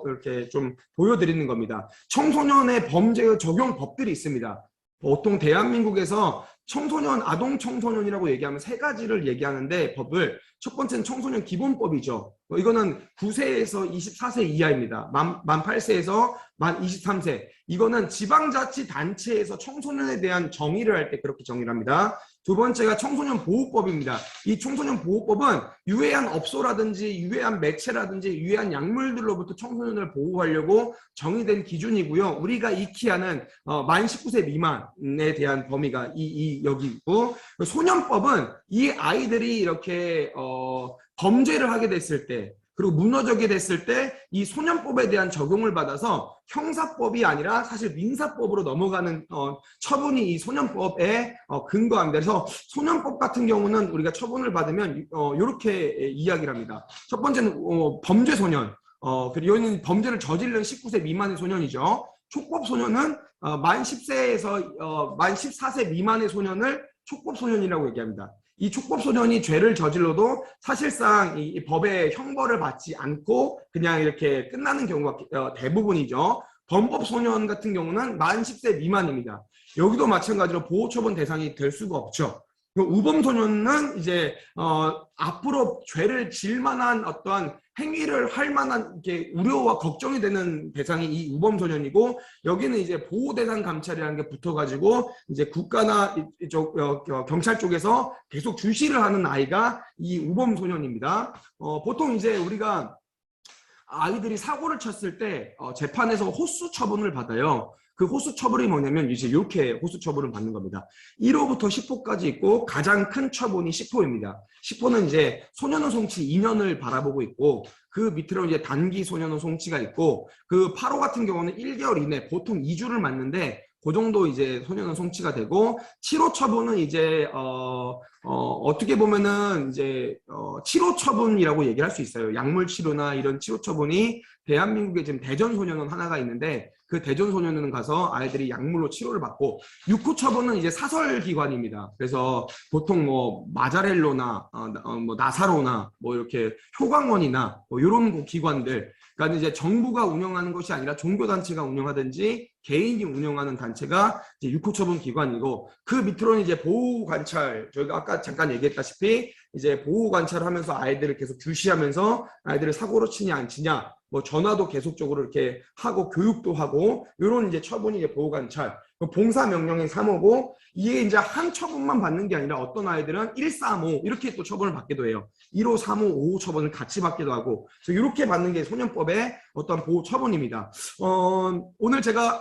이렇게 좀 보여드리는 겁니다. 청소년의 범죄의 적용 법들이 있습니다. 보통 대한민국에서 청소년, 아동 청소년이라고 얘기하면 세 가지를 얘기하는데 법을 첫 번째는 청소년 기본법이죠. 이거는 9세에서 24세 이하입니다. 만 8세에서 만 23세. 이거는 지방자치단체에서 청소년에 대한 정의를 할 때 그렇게 정의를 합니다. 두 번째가 청소년 보호법입니다. 이 청소년 보호법은 유해한 업소라든지 유해한 매체라든지 유해한 약물들로부터 청소년을 보호하려고 정의된 기준이고요. 우리가 익히 하는 만 19세 미만에 대한 범위가 여기 있고, 소년법은 이 아이들이 이렇게 범죄를 하게 됐을 때 그리고 무너지게 됐을 때 이 소년법에 대한 적용을 받아서 형사법이 아니라 사실 민사법으로 넘어가는 처분이 이 소년법에 근거합니다. 그래서 소년법 같은 경우는 우리가 처분을 받으면 이렇게 이야기를 합니다. 첫 번째는 범죄 소년, 그리고 여기는 범죄를 저지른 19세 미만의 소년이죠. 촉법 소년은 만 10세에서 만 14세 미만의 소년을 촉법 소년이라고 얘기합니다. 이 촉법 소년이 죄를 저질러도 사실상 이 법의 형벌을 받지 않고 그냥 이렇게 끝나는 경우가 대부분이죠. 범법 소년 같은 경우는 만 10세 미만입니다. 여기도 마찬가지로 보호처분 대상이 될 수가 없죠. 우범 소년은 이제 앞으로 죄를 질 만한 어떠한 행위를 할 만한 게 우려와 걱정이 되는 대상이 이 우범 소년이고, 여기는 이제 보호 대상 감찰이라는 게 붙어가지고 이제 국가나 이쪽 경찰 쪽에서 계속 주시를 하는 아이가 이 우범 소년입니다. 보통 이제 우리가 아이들이 사고를 쳤을 때 재판에서 호수 처분을 받아요. 그 호수 처분이 뭐냐면 이제 이렇게 호수 처분을 받는 겁니다. 1호부터 10호까지 있고 가장 큰 처분이 10호입니다. 10호는 이제 소년원 송치 2년을 바라보고 있고, 그 밑으로 이제 단기 소년원 송치가 있고, 그 8호 같은 경우는 1개월 이내 보통 2주를 맞는데 그 정도 이제 소년원 송치가 되고, 7호 처분은 이제 어떻게 보면은 이제 치료 처분이라고 얘기할 수 있어요. 약물 치료나 이런 치료 처분이 대한민국에 지금 대전 소년원 하나가 있는데, 그 대전 소년원은 가서 아이들이 약물로 치료를 받고, 6호 처분은 이제 사설 기관입니다. 그래서 보통 뭐 마자렐로나 뭐 나사로나 뭐 이렇게 효광원이나 뭐 이런 기관들, 그러니까 이제 정부가 운영하는 것이 아니라 종교단체가 운영하든지 개인이 운영하는 단체가 이제 6호 처분 기관이고, 그 밑으로는 이제 보호관찰, 저희가 아까 잠깐 얘기했다시피 이제 보호관찰을 하면서 아이들을 계속 주시하면서 아이들을 사고로 치냐 안 치냐, 뭐 전화도 계속적으로 이렇게 하고 교육도 하고, 이런 이제 처분이 이제 보호관찰. 봉사명령이 3호고, 이게 이제 한 처분만 받는 게 아니라 어떤 아이들은 1, 3호 이렇게 또 처분을 받기도 해요. 1호, 3호, 5호 처분을 같이 받기도 하고, 그래서 이렇게 받는 게 소년법의 어떤 보호 처분입니다. 오늘 제가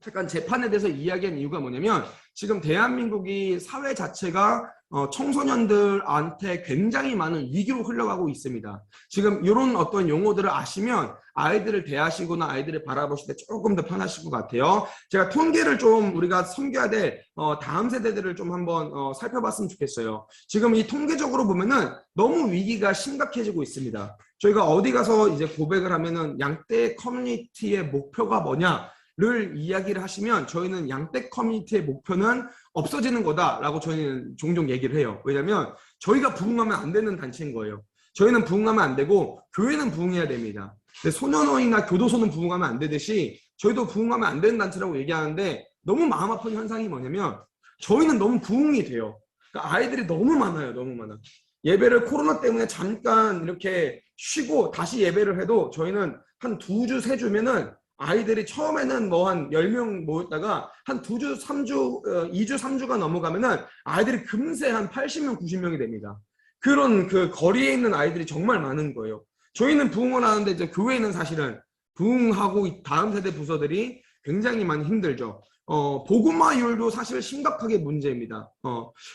잠깐 재판에 대해서 이야기한 이유가 뭐냐면, 지금 대한민국이 사회 자체가 청소년들한테 굉장히 많은 위기로 흘러가고 있습니다. 지금 이런 어떤 용어들을 아시면 아이들을 대하시거나 아이들을 바라보실 때 조금 더 편하실 것 같아요. 제가 통계를 좀 우리가 섬겨야 될 다음 세대들을 좀 한번 살펴봤으면 좋겠어요. 지금 이 통계적으로 보면은 너무 위기가 심각해지고 있습니다. 저희가 어디 가서 이제 고백을 하면은 양떼 커뮤니티의 목표가 뭐냐 를 이야기를 하시면, 저희는 양떼 커뮤니티의 목표는 없어지는 거다라고 저희는 종종 얘기를 해요. 왜냐하면 저희가 부흥하면 안 되는 단체인 거예요. 저희는 부흥하면 안 되고 교회는 부흥해야 됩니다. 근데 소년원이나 교도소는 부흥하면 안 되듯이 저희도 부흥하면 안 되는 단체라고 얘기하는데, 너무 마음 아픈 현상이 뭐냐면 저희는 너무 부흥이 돼요. 그러니까 아이들이 너무 많아요. 너무 많아. 예배를 코로나 때문에 잠깐 이렇게 쉬고 다시 예배를 해도 저희는 한 2주, 3주면은 아이들이 처음에는 뭐 한 10명 모였다가 한 2주, 3주, 2주, 3주가 넘어가면은 아이들이 금세 한 80명, 90명이 됩니다. 그런 그 거리에 있는 아이들이 정말 많은 거예요. 저희는 부흥을 하는데 이제 교회는 사실은 부흥하고 다음 세대 부서들이 굉장히 많이 힘들죠. 복음화율도 사실 심각하게 문제입니다.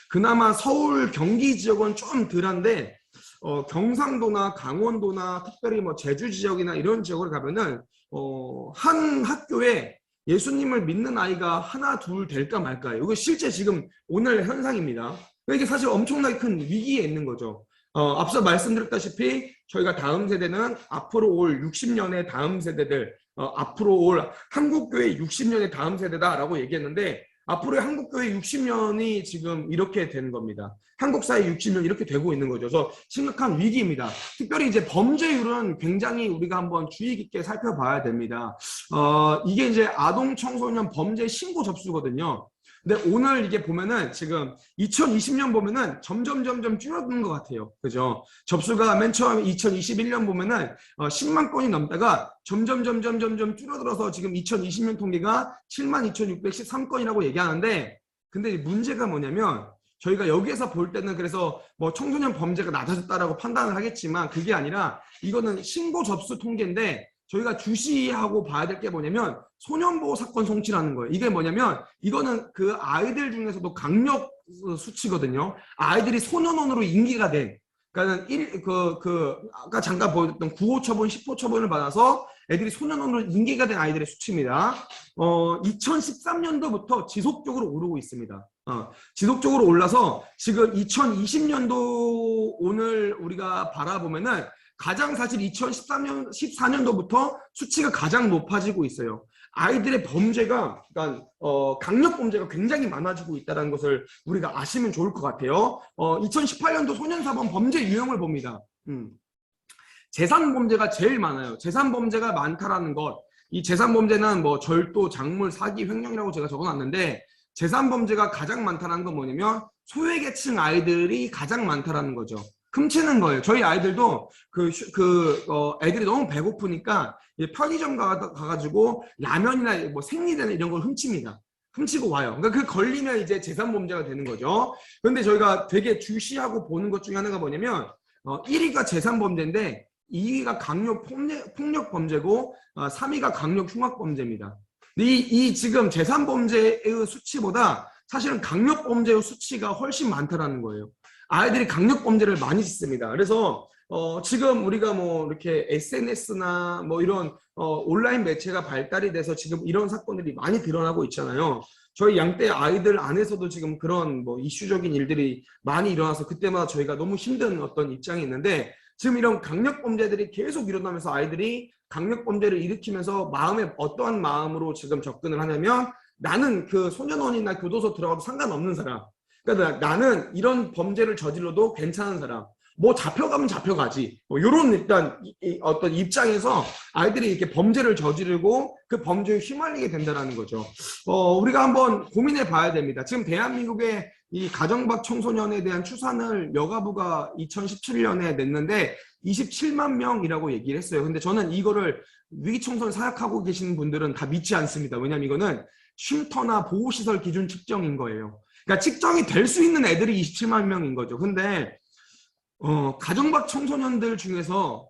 그나마 서울, 경기 지역은 좀 덜한데, 경상도나 강원도나 특별히 뭐 제주 지역이나 이런 지역을 가면은 한 학교에 예수님을 믿는 아이가 하나, 둘 될까 말까요. 이거 실제 지금 오늘 현상입니다. 이게 사실 엄청나게 큰 위기에 있는 거죠. 앞서 말씀드렸다시피 저희가 다음 세대는 앞으로 올 60년의 다음 세대들, 앞으로 올 한국교회 60년의 다음 세대다라고 얘기했는데, 앞으로의 한국교회 60년이 지금 이렇게 되는 겁니다. 한국 사회 60년 이렇게 되고 있는 거죠. 그래서 심각한 위기입니다. 특별히 이제 범죄율은 굉장히 우리가 한번 주의 깊게 살펴봐야 됩니다. 이게 이제 아동 청소년 범죄 신고 접수거든요. 근데 오늘 이게 보면은 지금 2020년 보면은 점점 줄어드는 것 같아요. 그죠? 접수가 맨 처음 2021년 보면은 10만 건이 넘다가 점점 줄어들어서 지금 2020년 통계가 72,613건이라고 얘기하는데, 근데 문제가 뭐냐면 저희가 여기에서 볼 때는 그래서 뭐 청소년 범죄가 낮아졌다라고 판단을 하겠지만, 그게 아니라 이거는 신고 접수 통계인데 저희가 주시하고 봐야 될 게 뭐냐면 소년보호 사건 송치라는 거예요. 이게 뭐냐면 이거는 그 아이들 중에서도 강력 수치거든요. 아이들이 소년원으로 인계가 된, 그러니까 아까 잠깐 보여줬던 9호 처분, 10호 처분을 받아서 애들이 소년원으로 인계가 된 아이들의 수치입니다. 2013년도부터 지속적으로 오르고 있습니다. 지속적으로 올라서 지금 2020년도 오늘 우리가 바라보면은 가장 사실 14년도부터 수치가 가장 높아지고 있어요. 아이들의 범죄가, 그러니까 강력 범죄가 굉장히 많아지고 있다는 것을 우리가 아시면 좋을 것 같아요. 2018년도 소년사범 범죄 유형을 봅니다. 재산 범죄가 제일 많아요. 재산 범죄가 많다라는 것. 이 재산 범죄는 뭐 절도, 작물, 사기, 횡령이라고 제가 적어놨는데 재산 범죄가 가장 많다는 건 뭐냐면 소외계층 아이들이 가장 많다라는 거죠. 훔치는 거예요. 저희 아이들도 애들이 너무 배고프니까 편의점 가가지고 라면이나 뭐 생리대나 이런 걸 훔칩니다. 훔치고 와요. 그러니까 그 걸리면 이제 재산 범죄가 되는 거죠. 그런데 저희가 되게 주시하고 보는 것 중에 하나가 뭐냐면 1위가 재산 범죄인데 2위가 강력 폭력 범죄고 3위가 강력 흉악 범죄입니다. 이 지금 재산 범죄의 수치보다 사실은 강력 범죄의 수치가 훨씬 많다라는 거예요. 아이들이 강력 범죄를 많이 짓습니다. 그래서 지금 우리가 뭐 이렇게 SNS나 뭐 이런 온라인 매체가 발달이 돼서 지금 이런 사건들이 많이 드러나고 있잖아요. 저희 양떼 아이들 안에서도 지금 그런 뭐 이슈적인 일들이 많이 일어나서 그때마다 저희가 너무 힘든 어떤 입장이 있는데 지금 이런 강력 범죄들이 계속 일어나면서 아이들이 강력 범죄를 일으키면서 마음에 어떠한 마음으로 지금 접근을 하냐면 나는 그 소년원이나 교도소 들어가도 상관없는 사람. 그러니까 나는 이런 범죄를 저질러도 괜찮은 사람. 뭐 잡혀가면 잡혀가지. 뭐 이런 일단 어떤 입장에서 아이들이 이렇게 범죄를 저지르고 그 범죄에 휘말리게 된다는 거죠. 우리가 한번 고민해 봐야 됩니다. 지금 대한민국의 이 가정박 청소년에 대한 추산을 여가부가 2017년에 냈는데 27만 명이라고 얘기를 했어요. 근데 저는 이거를 위기청소년 사역하고 계시는 분들은 다 믿지 않습니다. 왜냐면 이거는 쉼터나 보호시설 기준 측정인 거예요. 그러니까 측정이 될 수 있는 애들이 27만 명인 거죠. 근데 가정박 청소년들 중에서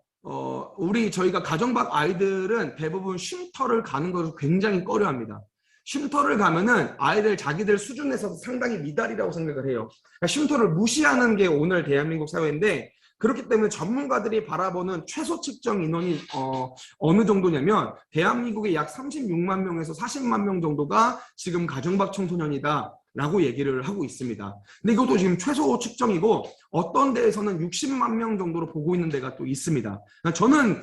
저희가 가정박 아이들은 대부분 쉼터를 가는 것을 굉장히 꺼려합니다. 쉼터를 가면은 아이들 자기들 수준에서 상당히 미달이라고 생각을 해요. 그러니까 쉼터를 무시하는 게 오늘 대한민국 사회인데 그렇기 때문에 전문가들이 바라보는 최소 측정 인원이 어느 정도냐면 대한민국의 약 36만 명에서 40만 명 정도가 지금 가정박 청소년이다. 라고 얘기를 하고 있습니다. 근데 이것도 지금 최소 측정이고 어떤 데에서는 60만 명 정도로 보고 있는 데가 또 있습니다. 저는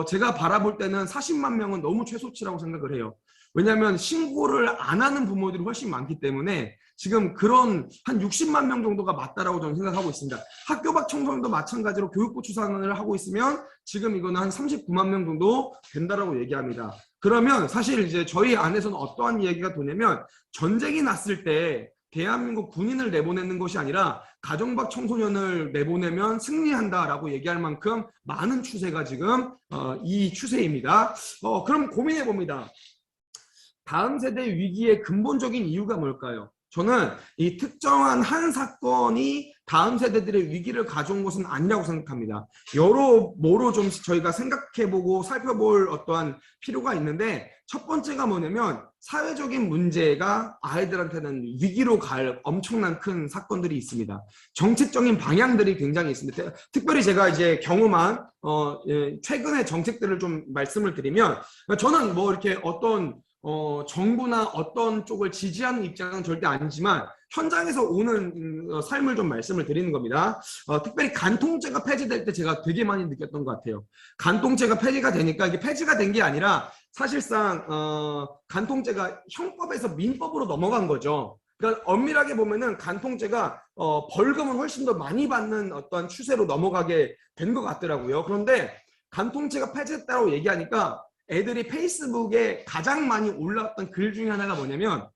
제가 바라볼 때는 40만 명은 너무 최소치라고 생각을 해요. 왜냐하면 신고를 안 하는 부모들이 훨씬 많기 때문에 지금 그런 한 60만 명 정도가 맞다라고 저는 생각하고 있습니다. 학교 밖 청소년도 마찬가지로 교육부 추산을 하고 있으면 지금 이거는 한 39만 명 정도 된다라고 얘기합니다. 그러면 사실 이제 저희 안에서는 어떠한 얘기가 도냐면 전쟁이 났을 때 대한민국 군인을 내보내는 것이 아니라 가정박 청소년을 내보내면 승리한다라고 얘기할 만큼 많은 추세가 지금 이 추세입니다. 그럼 고민해 봅니다. 다음 세대 위기의 근본적인 이유가 뭘까요? 저는 이 특정한 한 사건이 다음 세대들의 위기를 가져온 것은 아니라고 생각합니다. 여러모로 좀 저희가 생각해보고 살펴볼 어떠한 필요가 있는데 첫 번째가 뭐냐면 사회적인 문제가 아이들한테는 위기로 갈 엄청난 큰 사건들이 있습니다. 정책적인 방향들이 굉장히 있습니다. 특별히 제가 이제 경험한 최근의 정책들을 좀 말씀을 드리면 저는 뭐 이렇게 어떤 정부나 어떤 쪽을 지지하는 입장은 절대 아니지만 현장에서 오는 삶을 좀 말씀을 드리는 겁니다. 특별히 간통죄가 폐지될 때 제가 되게 많이 느꼈던 것 같아요. 간통죄가 폐지가 되니까 이게 폐지가 된 게 아니라 사실상 간통죄가 형법에서 민법으로 넘어간 거죠. 그러니까 엄밀하게 보면은 간통죄가 벌금을 훨씬 더 많이 받는 어떤 추세로 넘어가게 된 것 같더라고요. 그런데 간통죄가 폐지됐다고 얘기하니까 애들이 페이스북에 가장 많이 올라왔던 글 중에 하나가 뭐냐면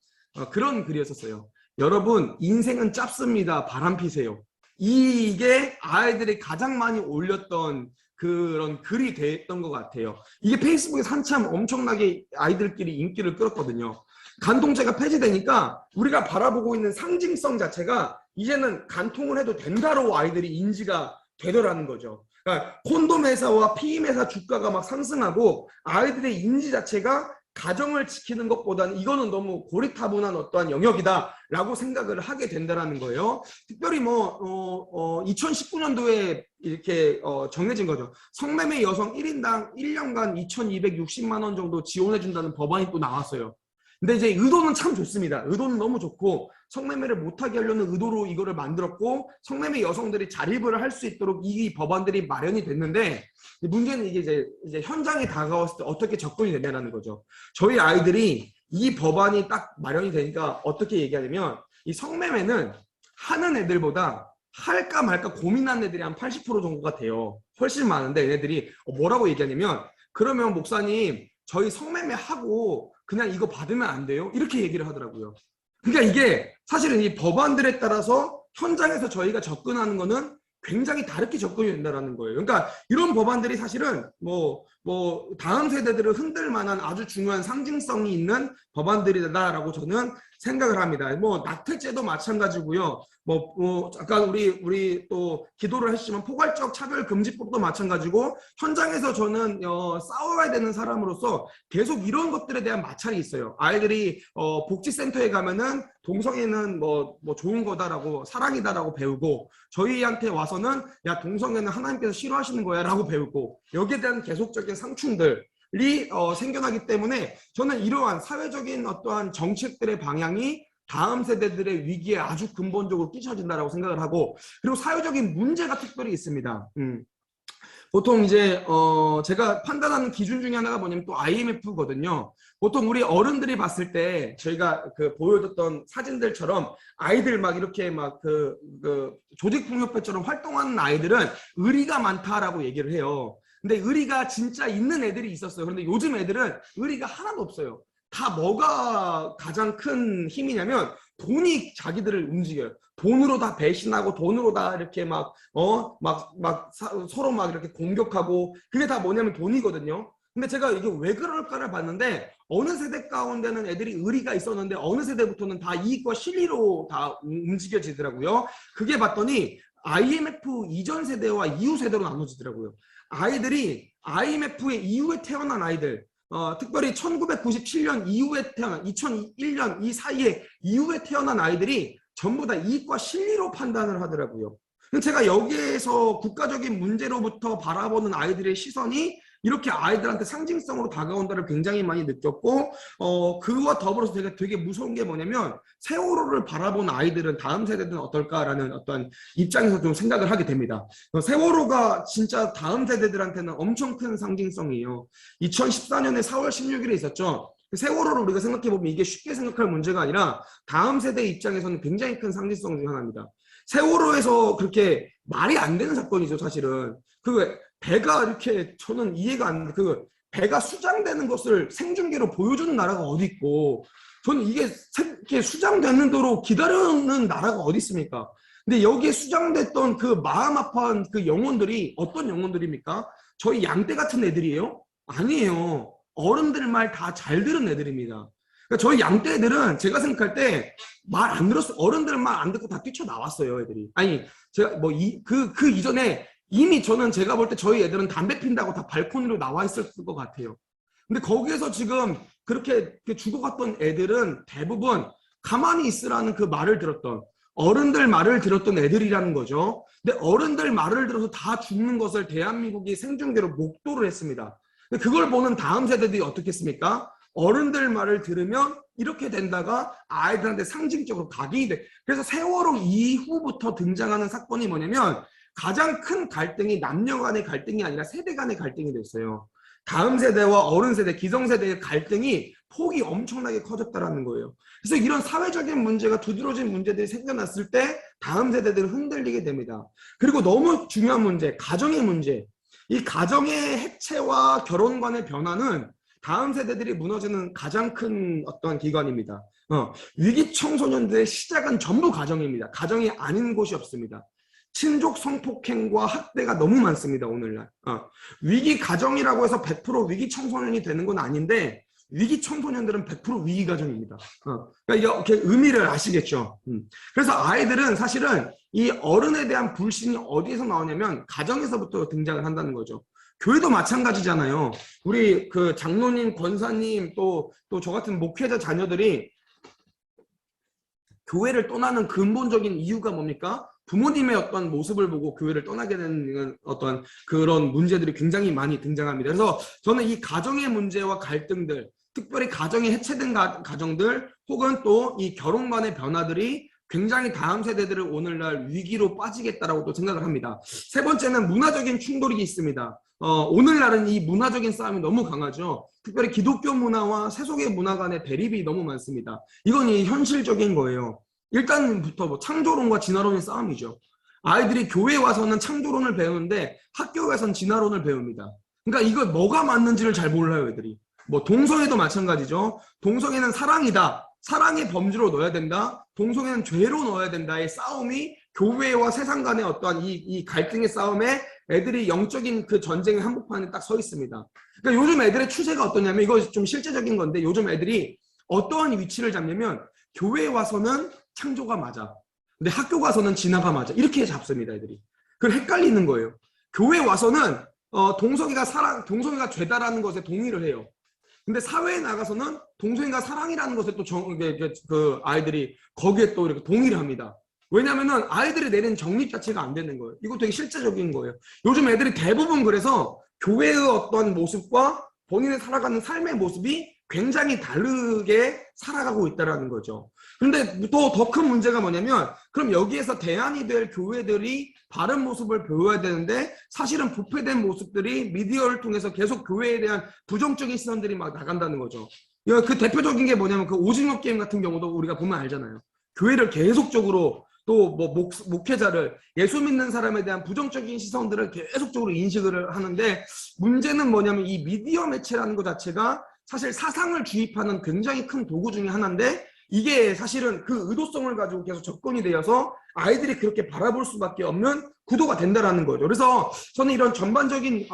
그런 글이었었어요. 여러분 인생은 짧습니다. 바람 피세요. 이게 아이들이 가장 많이 올렸던 그런 글이 됐던 것 같아요. 이게 페이스북에서 한참 엄청나게 아이들끼리 인기를 끌었거든요. 간통죄가 폐지되니까 우리가 바라보고 있는 상징성 자체가 이제는 간통을 해도 된다로 아이들이 인지가 되더라는 거죠. 그러니까 콘돔 회사와 피임 회사 주가가 막 상승하고 아이들의 인지 자체가 가정을 지키는 것보다는 이거는 너무 고리타분한 어떠한 영역이다라고 생각을 하게 된다라는 거예요. 특별히 2019년도에 이렇게 정해진 거죠. 성매매 여성 1인당 1년간 2,260만 원 정도 지원해 준다는 법안이 또 나왔어요. 근데 이제 의도는 참 좋습니다. 의도는 너무 좋고 성매매를 못하게 하려는 의도로 이거를 만들었고 성매매 여성들이 자립을 할 수 있도록 이 법안들이 마련이 됐는데 문제는 이게 이제 현장에 다가왔을 때 어떻게 접근이 되냐는 거죠. 저희 아이들이 이 법안이 딱 마련이 되니까 어떻게 얘기하냐면 이 성매매는 하는 애들보다 할까 말까 고민하는 애들이 한 80% 정도가 돼요. 훨씬 많은데 얘네들이 뭐라고 얘기하냐면 그러면 목사님 저희 성매매 하고 그냥 이거 받으면 안 돼요? 이렇게 얘기를 하더라고요. 그러니까 이게 사실은 이 법안들에 따라서 현장에서 저희가 접근하는 거는 굉장히 다르게 접근이 된다는 거예요. 그러니까 이런 법안들이 사실은 다음 세대들을 흔들 만한 아주 중요한 상징성이 있는 법안들이다라고 저는 생각을 합니다. 낙태죄도 마찬가지고요. 아까 우리 또 기도를 하시지만 포괄적 차별금지법도 마찬가지고 현장에서 저는 싸워야 되는 사람으로서 계속 이런 것들에 대한 마찰이 있어요. 아이들이 복지센터에 가면은 동성애는 좋은 거다라고 사랑이다라고 배우고 저희한테 와서는 야 동성애는 하나님께서 싫어하시는 거야라고 배우고 여기에 대한 계속적인 상충들이 생겨나기 때문에 저는 이러한 사회적인 어떠한 정책들의 방향이 다음 세대들의 위기에 아주 근본적으로 끼쳐진다라고 생각을 하고 그리고 사회적인 문제가 특별히 있습니다. 보통 이제 제가 판단하는 기준 중에 하나가 뭐냐면 또 IMF거든요. 보통 우리 어른들이 봤을 때 저희가 보여줬던 사진들처럼 아이들 막 이렇게 막 조직폭력배처럼 활동하는 아이들은 의리가 많다라고 얘기를 해요. 근데 의리가 진짜 있는 애들이 있었어요. 그런데 요즘 애들은 의리가 하나도 없어요. 다 뭐가 가장 큰 힘이냐면 돈이 자기들을 움직여요. 돈으로 다 배신하고 돈으로 다 이렇게 서로 막 이렇게 공격하고 그게 다 뭐냐면 돈이거든요. 근데 제가 이게 왜 그럴까를 봤는데 어느 세대 가운데는 애들이 의리가 있었는데 어느 세대부터는 다 이익과 실리로 다 움직여지더라고요. 그게 봤더니 IMF 이전 세대와 이후 세대로 나눠지더라고요. 아이들이 IMF의 이후에 태어난 아이들 특별히 1997년 이후에 태어난 2001년 이 사이에 이후에 태어난 아이들이 전부 다 이익과 실리로 판단을 하더라고요. 제가 여기에서 국가적인 문제로부터 바라보는 아이들의 시선이 이렇게 아이들한테 상징성으로 다가온다를 굉장히 많이 느꼈고 그와 더불어서 되게 무서운 게 뭐냐면 세월호를 바라본 아이들은 다음 세대들은 어떨까라는 어떤 입장에서 좀 생각을 하게 됩니다. 세월호가 진짜 다음 세대들한테는 엄청 큰 상징성이에요. 2014년에 4월 16일에 있었죠. 세월호를 우리가 생각해보면 이게 쉽게 생각할 문제가 아니라 다음 세대 입장에서는 굉장히 큰 상징성 중 하나입니다. 세월호에서 그렇게 말이 안 되는 사건이죠, 사실은. 배가 이렇게 저는 이해가 안 돼. 배가 수장되는 것을 생중계로 보여주는 나라가 어디 있고 저는 이게 수장되는 도로 기다리는 나라가 어디 있습니까? 근데 여기에 수장됐던 그 마음 아파한 그 영혼들이 어떤 영혼들입니까? 저희 양떼 같은 애들이에요? 아니에요. 어른들 말 다 잘 들은 애들입니다. 그러니까 저희 양떼들은 제가 생각할 때 말 안 들었어. 어른들 말 안 듣고 다 뛰쳐나왔어요, 애들이. 아니, 제가 그 이전에 이미 제가 볼 때 저희 애들은 담배 핀다고 다 발코니로 나와 있었을 것 같아요. 근데 거기에서 지금 그렇게 죽어갔던 애들은 대부분 가만히 있으라는 그 말을 들었던 어른들 말을 들었던 애들이라는 거죠. 근데 어른들 말을 들어서 다 죽는 것을 대한민국이 생중계로 목도를 했습니다. 근데 그걸 보는 다음 세대들이 어떻게 했습니까? 어른들 말을 들으면 이렇게 된다가 아이들한테 상징적으로 각인이 돼. 그래서 세월호 이후부터 등장하는 사건이 뭐냐면 가장 큰 갈등이 남녀 간의 갈등이 아니라 세대 간의 갈등이 됐어요. 다음 세대와 어른 세대, 기성세대의 갈등이 폭이 엄청나게 커졌다는 거예요. 그래서 이런 사회적인 문제가 두드러진 문제들이 생겨났을 때 다음 세대들은 흔들리게 됩니다. 그리고 너무 중요한 문제, 가정의 문제. 이 가정의 해체와 결혼관의 변화는 다음 세대들이 무너지는 가장 큰 어떤 기관입니다. 위기 청소년들의 시작은 전부 가정입니다. 가정이 아닌 곳이 없습니다. 친족 성폭행과 학대가 너무 많습니다, 오늘날. 위기 가정이라고 해서 100% 위기 청소년이 되는 건 아닌데 위기 청소년들은 100% 위기 가정입니다. 그러니까 이렇게 의미를 아시겠죠? 그래서 아이들은 사실은 이 어른에 대한 불신이 어디에서 나오냐면 가정에서부터 등장을 한다는 거죠. 교회도 마찬가지잖아요. 우리 그 장로님, 권사님, 또 저 같은 목회자 자녀들이 교회를 떠나는 근본적인 이유가 뭡니까? 부모님의 어떤 모습을 보고 교회를 떠나게 되는 어떤 그런 문제들이 굉장히 많이 등장합니다. 그래서 저는 이 가정의 문제와 갈등들, 특별히 가정이 해체된 가정들, 혹은 또 이 결혼 간의 변화들이 굉장히 다음 세대들을 오늘날 위기로 빠지겠다라고 또 생각을 합니다. 세 번째는 문화적인 충돌이 있습니다. 오늘날은 이 문화적인 싸움이 너무 강하죠. 특별히 기독교 문화와 세속의 문화 간의 대립이 너무 많습니다. 이건 이 현실적인 거예요. 일단부터 뭐 창조론과 진화론의 싸움이죠. 아이들이 교회에 와서는 창조론을 배우는데 학교에 와서는 진화론을 배웁니다. 그러니까 이거 뭐가 맞는지를 잘 몰라요, 애들이. 뭐 동성애도 마찬가지죠. 동성애는 사랑이다. 사랑의 범주로 넣어야 된다. 동성애는 죄로 넣어야 된다의 싸움이 교회와 세상 간의 어떠한 이 갈등의 싸움에 애들이 영적인 그 전쟁의 한복판에 딱 서 있습니다. 그러니까 요즘 애들의 추세가 어떠냐면, 이거 좀 실제적인 건데, 요즘 애들이 어떠한 위치를 잡냐면 교회에 와서는 창조가 맞아. 근데 학교 가서는 진화가 맞아. 이렇게 잡습니다, 애들이. 그걸 헷갈리는 거예요. 교회에 와서는 동성애가 죄다라는 것에 동의를 해요. 근데 사회에 나가서는 동성애가 사랑이라는 것에 또 그 아이들이 거기에 또 이렇게 동의를 합니다. 왜냐면은 아이들이 내린 정립 자체가 안 되는 거예요. 이거 되게 실제적인 거예요. 요즘 애들이 대부분 그래서 교회의 어떤 모습과 본인의 살아가는 삶의 모습이 굉장히 다르게 살아가고 있다는 거죠. 그런데 또 더 큰 문제가 뭐냐면, 그럼 여기에서 대안이 될 교회들이 바른 모습을 보여야 되는데, 사실은 부패된 모습들이 미디어를 통해서 계속 교회에 대한 부정적인 시선들이 막 나간다는 거죠. 그 대표적인 게 뭐냐면 그 오징어 게임 같은 경우도 우리가 보면 알잖아요. 교회를 계속적으로 또 뭐 목회자를, 예수 믿는 사람에 대한 부정적인 시선들을 계속적으로 인식을 하는데, 문제는 뭐냐면 이 미디어 매체라는 것 자체가 사실 사상을 주입하는 굉장히 큰 도구 중에 하나인데, 이게 사실은 그 의도성을 가지고 계속 접근이 되어서 아이들이 그렇게 바라볼 수밖에 없는 구도가 된다라는 거죠. 그래서 저는 이런 전반적인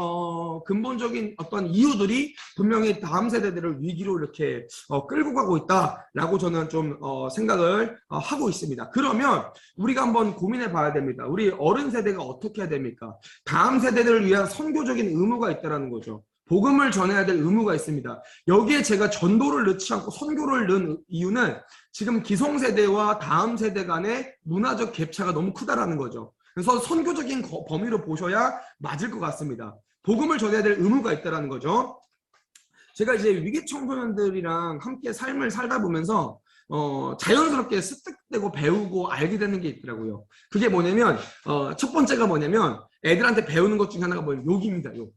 근본적인 어떤 이유들이 분명히 다음 세대들을 위기로 이렇게 끌고 가고 있다라고 저는 좀 생각을 하고 있습니다. 그러면 우리가 한번 고민해 봐야 됩니다. 우리 어른 세대가 어떻게 해야 됩니까? 다음 세대들을 위한 선교적인 의무가 있다라는 거죠. 복음을 전해야 될 의무가 있습니다. 여기에 제가 전도를 넣지 않고 선교를 넣은 이유는 지금 기성세대와 다음 세대 간의 문화적 갭차가 너무 크다라는 거죠. 그래서 선교적인 범위로 보셔야 맞을 것 같습니다. 복음을 전해야 될 의무가 있다라는 거죠. 제가 이제 위기 청소년들이랑 함께 삶을 살다 보면서 자연스럽게 습득되고 배우고 알게 되는 게 있더라고요. 그게 뭐냐면 첫 번째가 뭐냐면, 애들한테 배우는 것 중에 하나가 뭐냐면 욕입니다. 욕.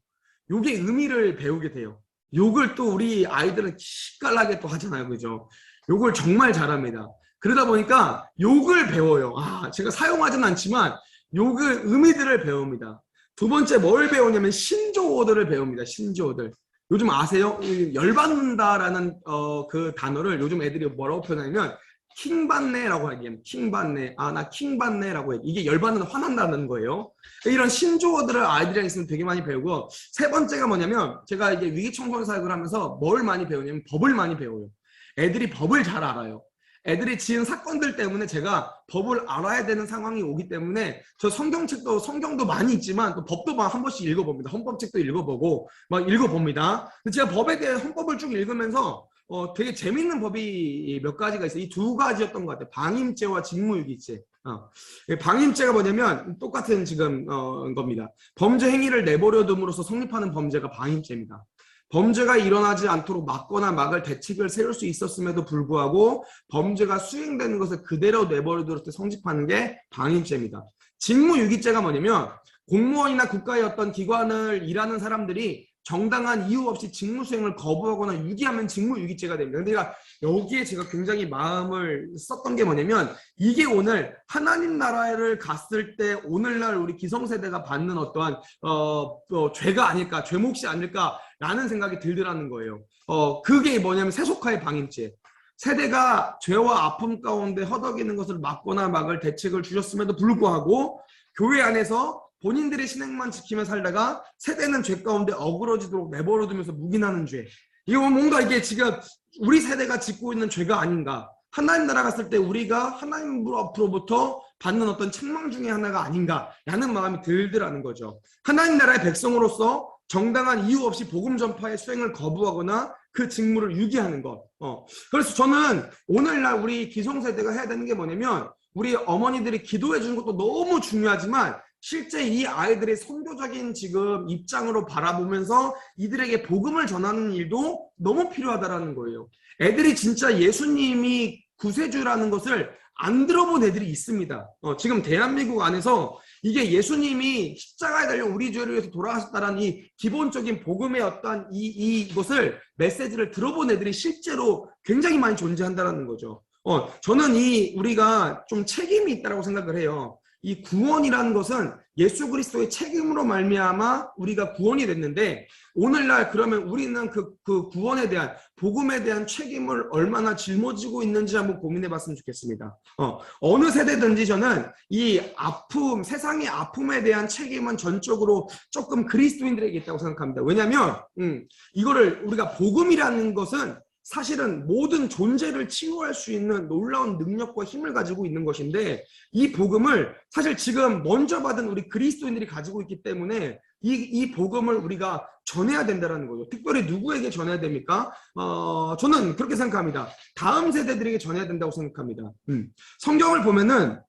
욕의 의미를 배우게 돼요. 욕을 또 우리 아이들은 기깔나게 또 하잖아요. 그죠? 욕을 정말 잘합니다. 그러다 보니까 욕을 배워요. 제가 사용하진 않지만 욕의 의미들을 배웁니다. 두 번째 뭘 배우냐면 신조어들을 배웁니다. 신조어들. 요즘 아세요? 열받는다라는 그 단어를 요즘 애들이 뭐라고 표현하냐면 킹받네라고 하기엔, 킹받네, 나 킹받네라고 해. 이게 열받는, 화난다는 거예요. 이런 신조어들을 아이들이랑 있으면 되게 많이 배우고, 세 번째가 뭐냐면, 제가 이게 위기 청소년 사역을 하면서 뭘 많이 배우냐면 법을 많이 배워요. 애들이 법을 잘 알아요. 애들이 지은 사건들 때문에 제가 법을 알아야 되는 상황이 오기 때문에 저 성경도 많이 있지만 또 법도 막 한 번씩 읽어봅니다. 헌법책도 읽어보고 막 읽어봅니다. 제가 법에 대해 헌법을 쭉 읽으면서 되게 재밌는 법이 몇 가지가 있어요. 이 두 가지였던 것 같아요. 방임죄와 직무유기죄. 방임죄가 뭐냐면 똑같은 지금 겁니다. 범죄 행위를 내버려 둠으로써 성립하는 범죄가 방임죄입니다. 범죄가 일어나지 않도록 막거나 막을 대책을 세울 수 있었음에도 불구하고 범죄가 수행되는 것을 그대로 내버려 둘 때 성립하는 게 방임죄입니다. 직무유기죄가 뭐냐면, 공무원이나 국가의 어떤 기관을 일하는 사람들이 정당한 이유 없이 직무 수행을 거부하거나 유기하면 직무유기죄가 됩니다. 근데 여기에 제가 굉장히 마음을 썼던 게 뭐냐면, 이게 오늘 하나님 나라를 갔을 때 오늘날 우리 기성세대가 받는 어떠한 죄가 아닐까, 죄몫이 아닐까라는 생각이 들더라는 거예요. 그게 뭐냐면 세속화의 방임죄. 세대가 죄와 아픔 가운데 허덕이는 것을 막거나 막을 대책을 주셨음에도 불구하고 교회 안에서 본인들의 신앙만 지키며 살다가 세대는 죄 가운데 어그러지도록 내버려두면서 묵인하는 죄. 이거 뭔가 이게 지금 우리 세대가 짓고 있는 죄가 아닌가. 하나님 나라 갔을 때 우리가 하나님 앞으로부터 받는 어떤 책망 중에 하나가 아닌가라는 마음이 들더라는 거죠. 하나님 나라의 백성으로서 정당한 이유 없이 복음 전파의 수행을 거부하거나 그 직무를 유기하는 것. 그래서 저는 오늘날 우리 기성세대가 해야 되는 게 뭐냐면 우리 어머니들이 기도해 주는 것도 너무 중요하지만 실제 이 아이들의 선교적인 지금 입장으로 바라보면서 이들에게 복음을 전하는 일도 너무 필요하다라는 거예요. 애들이 진짜 예수님이 구세주라는 것을 안 들어본 애들이 있습니다. 지금 대한민국 안에서 이게 예수님이 십자가에 달려 우리 죄를 위해서 돌아가셨다라는 이 기본적인 복음의 어떤 이것을 메시지를 들어본 애들이 실제로 굉장히 많이 존재한다는 거죠. 저는 우리가 좀 책임이 있다고 생각을 해요. 이 구원이라는 것은 예수 그리스도의 책임으로 말미암아 우리가 구원이 됐는데 오늘날 그러면 우리는 그 구원에 대한 복음에 대한 책임을 얼마나 짊어지고 있는지 한번 고민해 봤으면 좋겠습니다. 어느 세대든지 저는 이 아픔, 세상의 아픔에 대한 책임은 전적으로 조금 그리스도인들에게 있다고 생각합니다. 왜냐하면 이거를 우리가 복음이라는 것은 사실은 모든 존재를 치유할 수 있는 놀라운 능력과 힘을 가지고 있는 것인데 이 복음을 사실 지금 먼저 받은 우리 그리스도인들이 가지고 있기 때문에 이 복음을 우리가 전해야 된다는 거죠. 특별히 누구에게 전해야 됩니까? 저는 그렇게 생각합니다. 다음 세대들에게 전해야 된다고 생각합니다. 성경을 보면은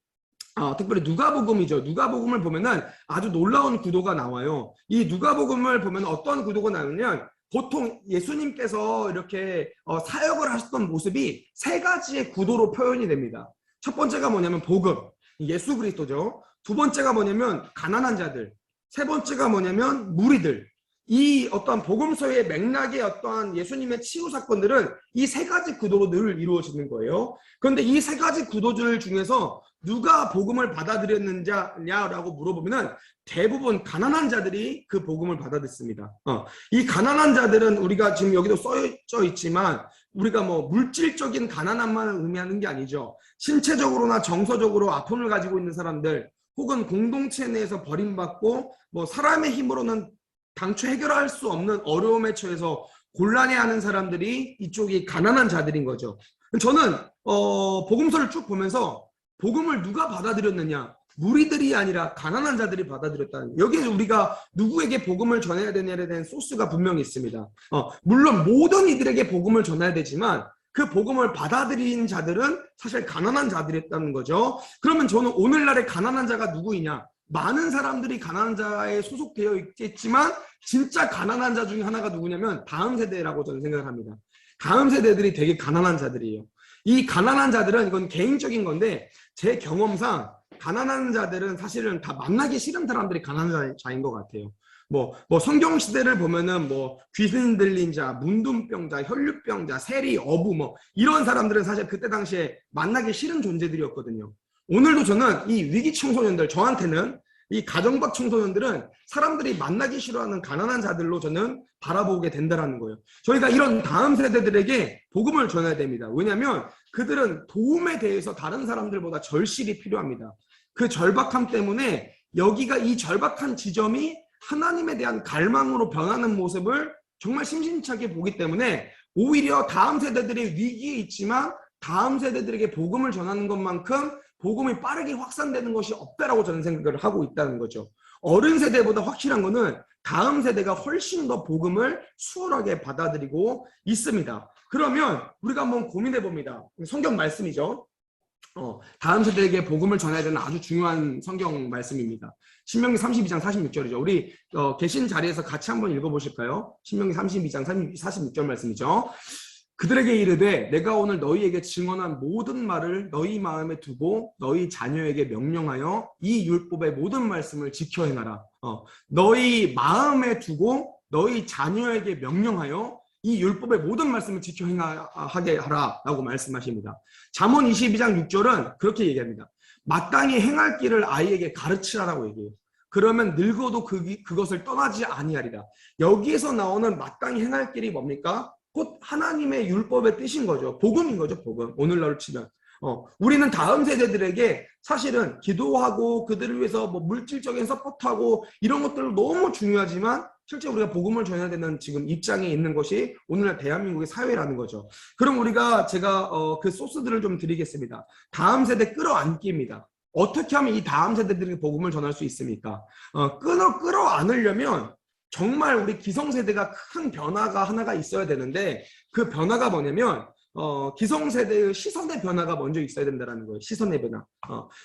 특별히 누가복음이죠. 누가복음을 보면은 아주 놀라운 구도가 나와요. 이 누가복음을 보면 어떤 구도가 나오냐면 보통 예수님께서 이렇게 사역을 하셨던 모습이 세 가지의 구도로 표현이 됩니다. 첫 번째가 뭐냐면 복음, 예수 그리스도죠. 두 번째가 뭐냐면 가난한 자들, 세 번째가 뭐냐면 무리들. 이 어떠한 복음서의 맥락의 어떠한 예수님의 치유 사건들은 이 세 가지 구도로 늘 이루어지는 거예요. 그런데 이 세 가지 구도들 중에서 누가 복음을 받아들였느냐라고 물어보면은 대부분 가난한 자들이 그 복음을 받아듣습니다. 이 가난한 자들은 우리가 지금 여기도 써져 있지만 우리가 뭐 물질적인 가난함만 의미하는 게 아니죠. 신체적으로나 정서적으로 아픔을 가지고 있는 사람들 혹은 공동체 내에서 버림받고 뭐 사람의 힘으로는 당초 해결할 수 없는 어려움에 처해서 곤란해하는 사람들이 이쪽이 가난한 자들인 거죠. 저는 복음서를 쭉 보면서 복음을 누가 받아들였느냐? 무리들이 아니라 가난한 자들이 받아들였다는, 여기에 우리가 누구에게 복음을 전해야 되냐에 대한 소스가 분명히 있습니다. 물론 모든 이들에게 복음을 전해야 되지만 그 복음을 받아들인 자들은 사실 가난한 자들이었다는 거죠. 그러면 저는 오늘날의 가난한 자가 누구이냐? 많은 사람들이 가난한 자에 소속되어 있겠지만 진짜 가난한 자 중에 하나가 누구냐면 다음 세대라고 저는 생각을 합니다. 다음 세대들이 되게 가난한 자들이에요. 이 가난한 자들은, 이건 개인적인 건데 제 경험상 가난한 자들은 사실은 다 만나기 싫은 사람들이 가난한 자인 것 같아요. 뭐 성경 시대를 보면은 뭐 귀신 들린 자, 문둥병자, 혈류병자, 세리, 어부 뭐 이런 사람들은 사실 그때 당시에 만나기 싫은 존재들이었거든요. 오늘도 저는 이 위기 청소년들, 저한테는 이 가정박 청소년들은 사람들이 만나기 싫어하는 가난한 자들로 저는 바라보게 된다는 거예요. 저희가 이런 다음 세대들에게 복음을 전해야 됩니다. 왜냐하면 그들은 도움에 대해서 다른 사람들보다 절실히 필요합니다. 그 절박함 때문에 여기가, 이 절박한 지점이 하나님에 대한 갈망으로 변하는 모습을 정말 심심찮게 보기 때문에 오히려 다음 세대들이 위기에 있지만 다음 세대들에게 복음을 전하는 것만큼 복음이 빠르게 확산되는 것이 없다라고 저는 생각을 하고 있다는 거죠. 어른 세대보다 확실한 거는 다음 세대가 훨씬 더 복음을 수월하게 받아들이고 있습니다. 그러면 우리가 한번 고민해 봅니다. 성경 말씀이죠. 다음 세대에게 복음을 전해야 되는 아주 중요한 성경 말씀입니다. 신명기 32장 46절이죠. 우리 계신 자리에서 같이 한번 읽어보실까요? 신명기 32장 46절 말씀이죠. 그들에게 이르되 내가 오늘 너희에게 증언한 모든 말을 너희 마음에 두고 너희 자녀에게 명령하여 이 율법의 모든 말씀을 지켜 행하라. 너희 마음에 두고 너희 자녀에게 명령하여 이 율법의 모든 말씀을 지켜 행하게 하라라고 말씀하십니다. 잠언 22장 6절은 그렇게 얘기합니다. 마땅히 행할 길을 아이에게 가르치라라고 얘기해요. 그러면 늙어도 그것을 떠나지 아니하리라. 여기에서 나오는 마땅히 행할 길이 뭡니까? 곧 하나님의 율법의 뜻인 거죠. 복음인 거죠. 복음. 오늘날로 치면 우리는 다음 세대들에게 사실은 기도하고 그들을 위해서 뭐 물질적인 서포트하고 이런 것들도 너무 중요하지만 실제 우리가 복음을 전해야 되는 지금 입장에 있는 것이 오늘날 대한민국의 사회라는 거죠. 그럼 제가 그 소스들을 좀 드리겠습니다. 다음 세대 끌어안기입니다. 어떻게 하면 이 다음 세대들에게 복음을 전할 수 있습니까? 끌어안으려면 정말 우리 기성세대가 큰 변화가 하나가 있어야 되는데 그 변화가 뭐냐면 기성세대의 시선의 변화가 먼저 있어야 된다는 거예요. 시선의 변화.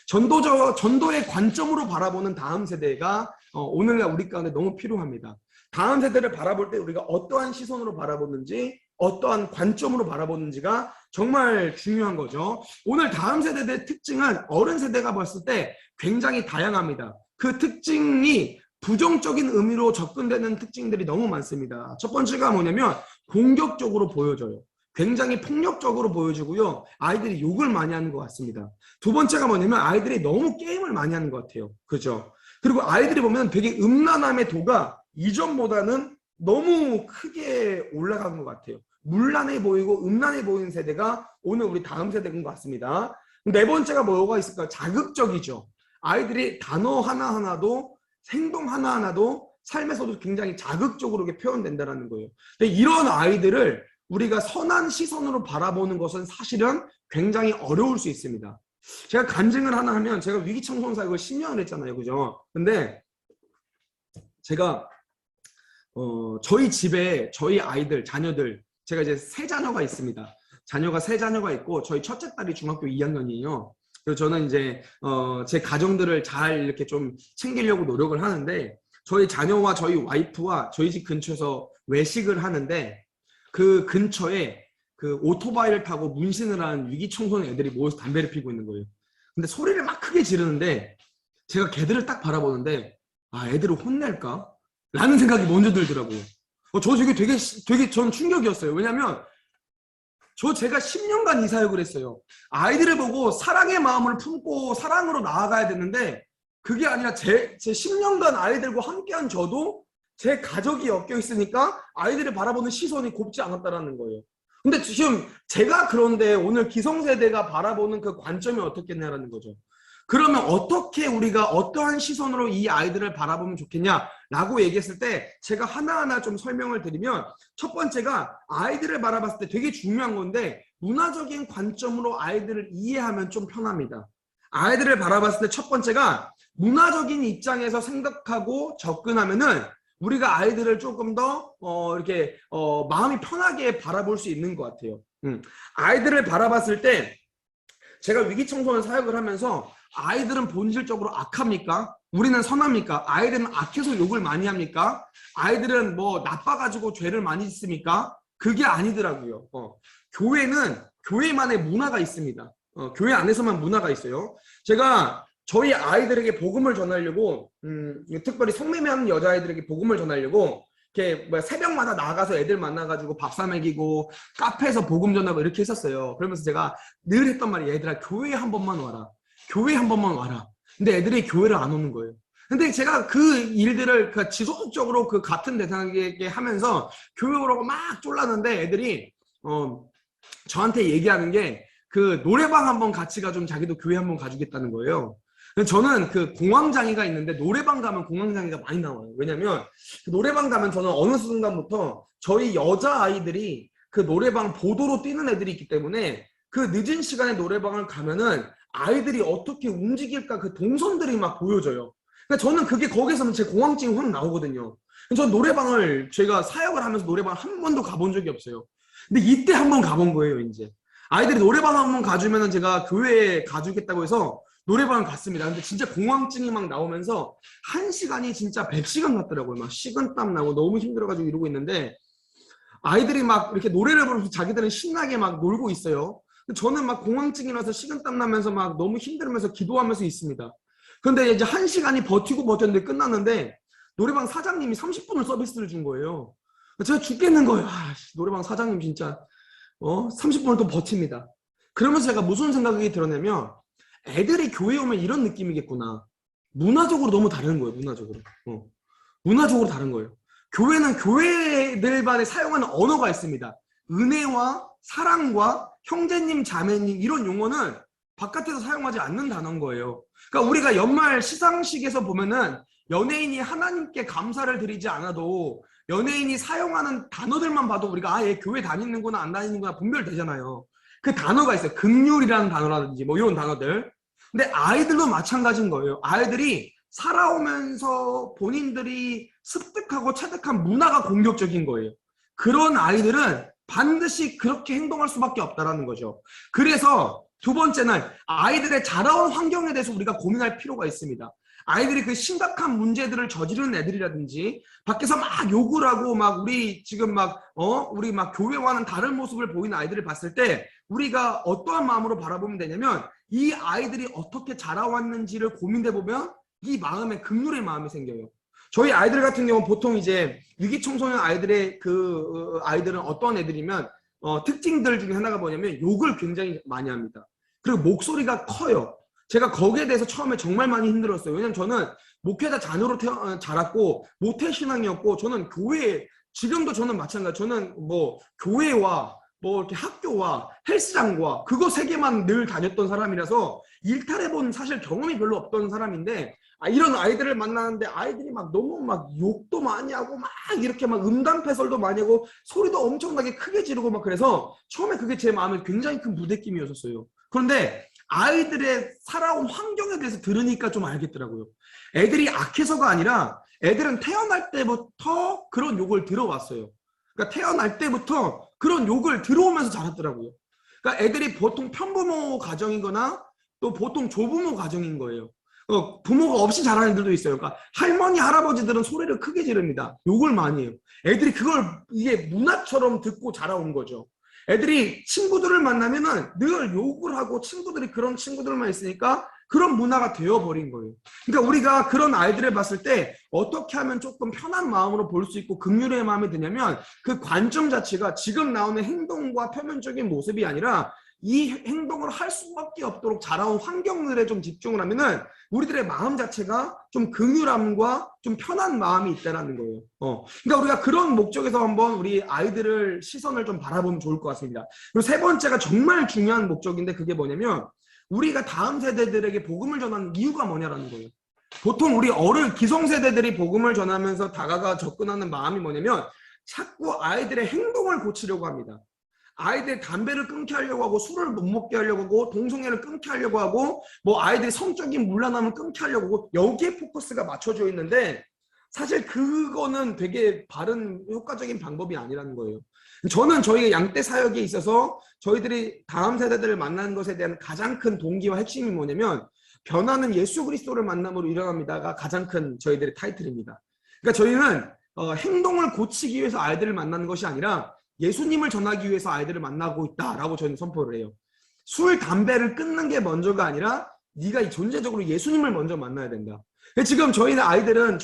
전도의 관점으로 바라보는 다음 세대가 오늘날 우리 가운데 너무 필요합니다. 다음 세대를 바라볼 때 우리가 어떠한 시선으로 바라보는지 어떠한 관점으로 바라보는지가 정말 중요한 거죠. 오늘 다음 세대의 특징은 어른 세대가 봤을 때 굉장히 다양합니다. 그 특징이 부정적인 의미로 접근되는 특징들이 너무 많습니다. 첫 번째가 뭐냐면 공격적으로 보여져요. 굉장히 폭력적으로 보여지고요. 아이들이 욕을 많이 하는 것 같습니다. 두 번째가 뭐냐면 아이들이 너무 게임을 많이 하는 것 같아요. 그죠? 그리고 아이들이 보면 되게 음란함의 도가 이전보다는 너무 크게 올라간 것 같아요. 문란해 보이고 음란해 보이는 세대가 오늘 우리 다음 세대인 것 같습니다. 네 번째가 뭐가 있을까요? 자극적이죠. 아이들이 단어 하나하나도 행동 하나하나도 삶에서도 굉장히 자극적으로 표현된다는 거예요. 근데 이런 아이들을 우리가 선한 시선으로 바라보는 것은 사실은 굉장히 어려울 수 있습니다. 제가 간증을 하나 하면 제가 위기청소년 사역을 10년을 했잖아요. 그죠? 근데 제가 저희 집에 저희 아이들, 자녀들 제가 이제 세 자녀가 있습니다. 자녀가 세 자녀가 있고 저희 첫째 딸이 중학교 2학년이에요. 그래서 저는 이제 제 가정들을 잘 이렇게 좀 챙기려고 노력을 하는데 저희 자녀와 저희 와이프와 저희 집 근처에서 외식을 하는데 그 근처에 그 오토바이를 타고 문신을 한 위기 청소년 애들이 모여서 담배를 피고 있는 거예요. 근데 소리를 막 크게 지르는데 제가 걔들을 딱 바라보는데 아, 애들을 혼낼까? 라는 생각이 먼저 들더라고요. 저 되게 전 충격이었어요. 왜냐면 제가 10년간 이 사역을 했어요. 아이들을 보고 사랑의 마음을 품고 사랑으로 나아가야 되는데 그게 아니라 제 10년간 아이들과 함께한 저도 제 가족이 엮여 있으니까 아이들을 바라보는 시선이 곱지 않았다라는 거예요. 근데 지금 제가 그런데 오늘 기성세대가 바라보는 그 관점이 어떻겠냐라는 거죠. 그러면 어떻게 우리가 어떠한 시선으로 이 아이들을 바라보면 좋겠냐라고 얘기했을 때 제가 하나하나 좀 설명을 드리면 첫 번째가 아이들을 바라봤을 때 되게 중요한 건데 문화적인 관점으로 아이들을 이해하면 좀 편합니다. 아이들을 바라봤을 때 첫 번째가 문화적인 입장에서 생각하고 접근하면은 우리가 아이들을 조금 더 이렇게 마음이 편하게 바라볼 수 있는 것 같아요. 아이들을 바라봤을 때 제가 위기청소년 사역을 하면서 아이들은 본질적으로 악합니까? 우리는 선합니까? 아이들은 악해서 욕을 많이 합니까? 아이들은 뭐 나빠가지고 죄를 많이 짓습니까? 그게 아니더라고요. 교회는 교회만의 문화가 있습니다. 교회 안에서만 문화가 있어요. 제가 저희 아이들에게 복음을 전하려고 특별히 성매매하는 여자아이들에게 복음을 전하려고 이렇게 새벽마다 나가서 애들 만나가지고 밥 사 먹이고 카페에서 복음 전하고 이렇게 했었어요. 그러면서 제가 늘 했던 말이 얘들아 교회에 한 번만 와라. 교회에 한 번만 와라. 근데 애들이 교회를 안 오는 거예요. 근데 제가 그 일들을 지속적으로 그 같은 대상에게 하면서 교회 오라고 막 쫄랐는데 애들이 저한테 얘기하는 게 그 노래방 한번 같이 가좀 자기도 교회 한번 가주겠다는 거예요. 저는 그 공황장애가 있는데 노래방 가면 공황장애가 많이 나와요. 왜냐면 그 노래방 가면 저는 어느 순간부터 저희 여자아이들이 그 노래방 보도로 뛰는 애들이 있기 때문에 그 늦은 시간에 노래방을 가면은 아이들이 어떻게 움직일까 그 동선들이 막 보여져요. 그러니까 저는 그게 거기서는 제 공황증이 확 나오거든요. 전 노래방을 제가 사역을 하면서 노래방 한 번도 가본 적이 없어요. 근데 이때 한 번 가본 거예요, 이제. 아이들이 노래방 한 번 가주면은 제가 교회에 가주겠다고 해서 노래방을 갔습니다. 근데 진짜 공황증이 막 나오면서 1시간이 진짜 100시간 같더라고요. 막 식은땀 나고 너무 힘들어가지고 이러고 있는데 아이들이 막 이렇게 노래를 부르면서 자기들은 신나게 막 놀고 있어요. 저는 막 공황증이 나서 식은땀 나면서 막 너무 힘들면서 기도하면서 있습니다. 그런데 이제 1시간이 버티고 버텼는데 끝났는데 노래방 사장님이 30분을 서비스를 준 거예요. 제가 죽겠는 거예요. 노래방 사장님 진짜 30분을 또 버팁니다. 그러면서 제가 무슨 생각이 들었냐면 애들이 교회에 오면 이런 느낌이겠구나. 문화적으로 너무 다른 거예요. 문화적으로 다른 거예요. 교회는 교회들만의 사용하는 언어가 있습니다. 은혜와 사랑과 형제님, 자매님 이런 용어는 바깥에서 사용하지 않는 단어인 거예요. 그러니까 우리가 연말 시상식에서 보면은 연예인이 하나님께 감사를 드리지 않아도 연예인이 사용하는 단어들만 봐도 우리가 얘 교회 다니는구나 안 다니는구나 분별되잖아요. 그 단어가 있어요. 긍휼이라는 단어라든지 뭐 이런 단어들. 근데 아이들도 마찬가지인 거예요. 아이들이 살아오면서 본인들이 습득하고 체득한 문화가 공격적인 거예요. 그런 아이들은 반드시 그렇게 행동할 수밖에 없다라는 거죠. 그래서 두 번째는 아이들의 자라온 환경에 대해서 우리가 고민할 필요가 있습니다. 아이들이 그 심각한 문제들을 저지르는 애들이라든지 밖에서 막 욕을 하고 막 우리 지금 우리 막 교회와는 다른 모습을 보이는 아이들을 봤을 때 우리가 어떠한 마음으로 바라보면 되냐면 이 아이들이 어떻게 자라왔는지를 고민해 보면 이 마음에 긍휼의 마음이 생겨요. 저희 아이들 같은 경우 보통 이제 위기청소년 아이들의 아이들은 어떤 애들이면 특징들 중에 하나가 뭐냐면 욕을 굉장히 많이 합니다. 그리고 목소리가 커요. 제가 거기에 대해서 처음에 정말 많이 힘들었어요. 왜냐면 저는 목회자 자녀로 자랐고 모태신앙이었고 저는 교회 지금도 저는 마찬가지. 저는 뭐 교회와 뭐 이렇게 학교와 헬스장과 그거 세 개만 늘 다녔던 사람이라서 일탈해본 사실 경험이 별로 없던 사람인데 이런 아이들을 만나는데 아이들이 막 너무 막 욕도 많이 하고 막 이렇게 막 음담패설도 많이 하고 소리도 엄청나게 크게 지르고 막 그래서 처음에 그게 제 마음에 굉장히 큰 부대낌이었었어요. 그런데 아이들의 살아온 환경에 대해서 들으니까 좀 알겠더라고요. 애들이 악해서가 아니라 애들은 태어날 때부터 그런 욕을 들어왔어요. 그러니까 태어날 때부터 그런 욕을 들어오면서 자랐더라고요. 그러니까 애들이 보통 편부모 가정이거나 또 보통 조부모 가정인 거예요. 부모가 없이 자라는 애들도 있어요. 그러니까 할머니, 할아버지들은 소리를 크게 지릅니다. 욕을 많이 해요. 애들이 그걸 이게 문화처럼 듣고 자라온 거죠. 애들이 친구들을 만나면은 늘 욕을 하고 친구들이 그런 친구들만 있으니까 그런 문화가 되어버린 거예요. 그러니까 우리가 그런 아이들을 봤을 때 어떻게 하면 조금 편한 마음으로 볼 수 있고 긍휼의 마음이 드냐면 그 관점 자체가 지금 나오는 행동과 표면적인 모습이 아니라 이 행동을 할 수밖에 없도록 자라온 환경들에 좀 집중을 하면은 우리들의 마음 자체가 좀 긍휼함과 좀 편한 마음이 있다라는 거예요. 그러니까 우리가 그런 목적에서 한번 우리 아이들을 시선을 좀 바라보면 좋을 것 같습니다. 그리고 세 번째가 정말 중요한 목적인데 그게 뭐냐면 우리가 다음 세대들에게 복음을 전하는 이유가 뭐냐라는 거예요. 보통 우리 기성세대들이 복음을 전하면서 다가가 접근하는 마음이 뭐냐면 자꾸 아이들의 행동을 고치려고 합니다. 아이들 담배를 끊게 하려고 하고 술을 못 먹게 하려고 하고 동성애를 끊게 하려고 하고 뭐 아이들이 성적인 문란함을 끊게 하려고 하고 여기에 포커스가 맞춰져 있는데 사실 그거는 되게 바른 효과적인 방법이 아니라는 거예요. 저는 저희 양떼 사역에 있어서 저희들이 다음 세대들을 만나는 것에 대한 가장 큰 동기와 핵심이 뭐냐면 변화는 예수 그리스도를 만남으로 일어납니다가 가장 큰 저희들의 타이틀입니다. 그러니까 저희는 행동을 고치기 위해서 아이들을 만나는 것이 아니라 예수님을 전하기 위해서 아이들을 만나고 있다라고 저는 선포를 해요. 술, 담배를 끊는 게 먼저가 아니라 네가 존재적으로 예수님을 먼저 만나야 된다. 지금 저희는 아이들은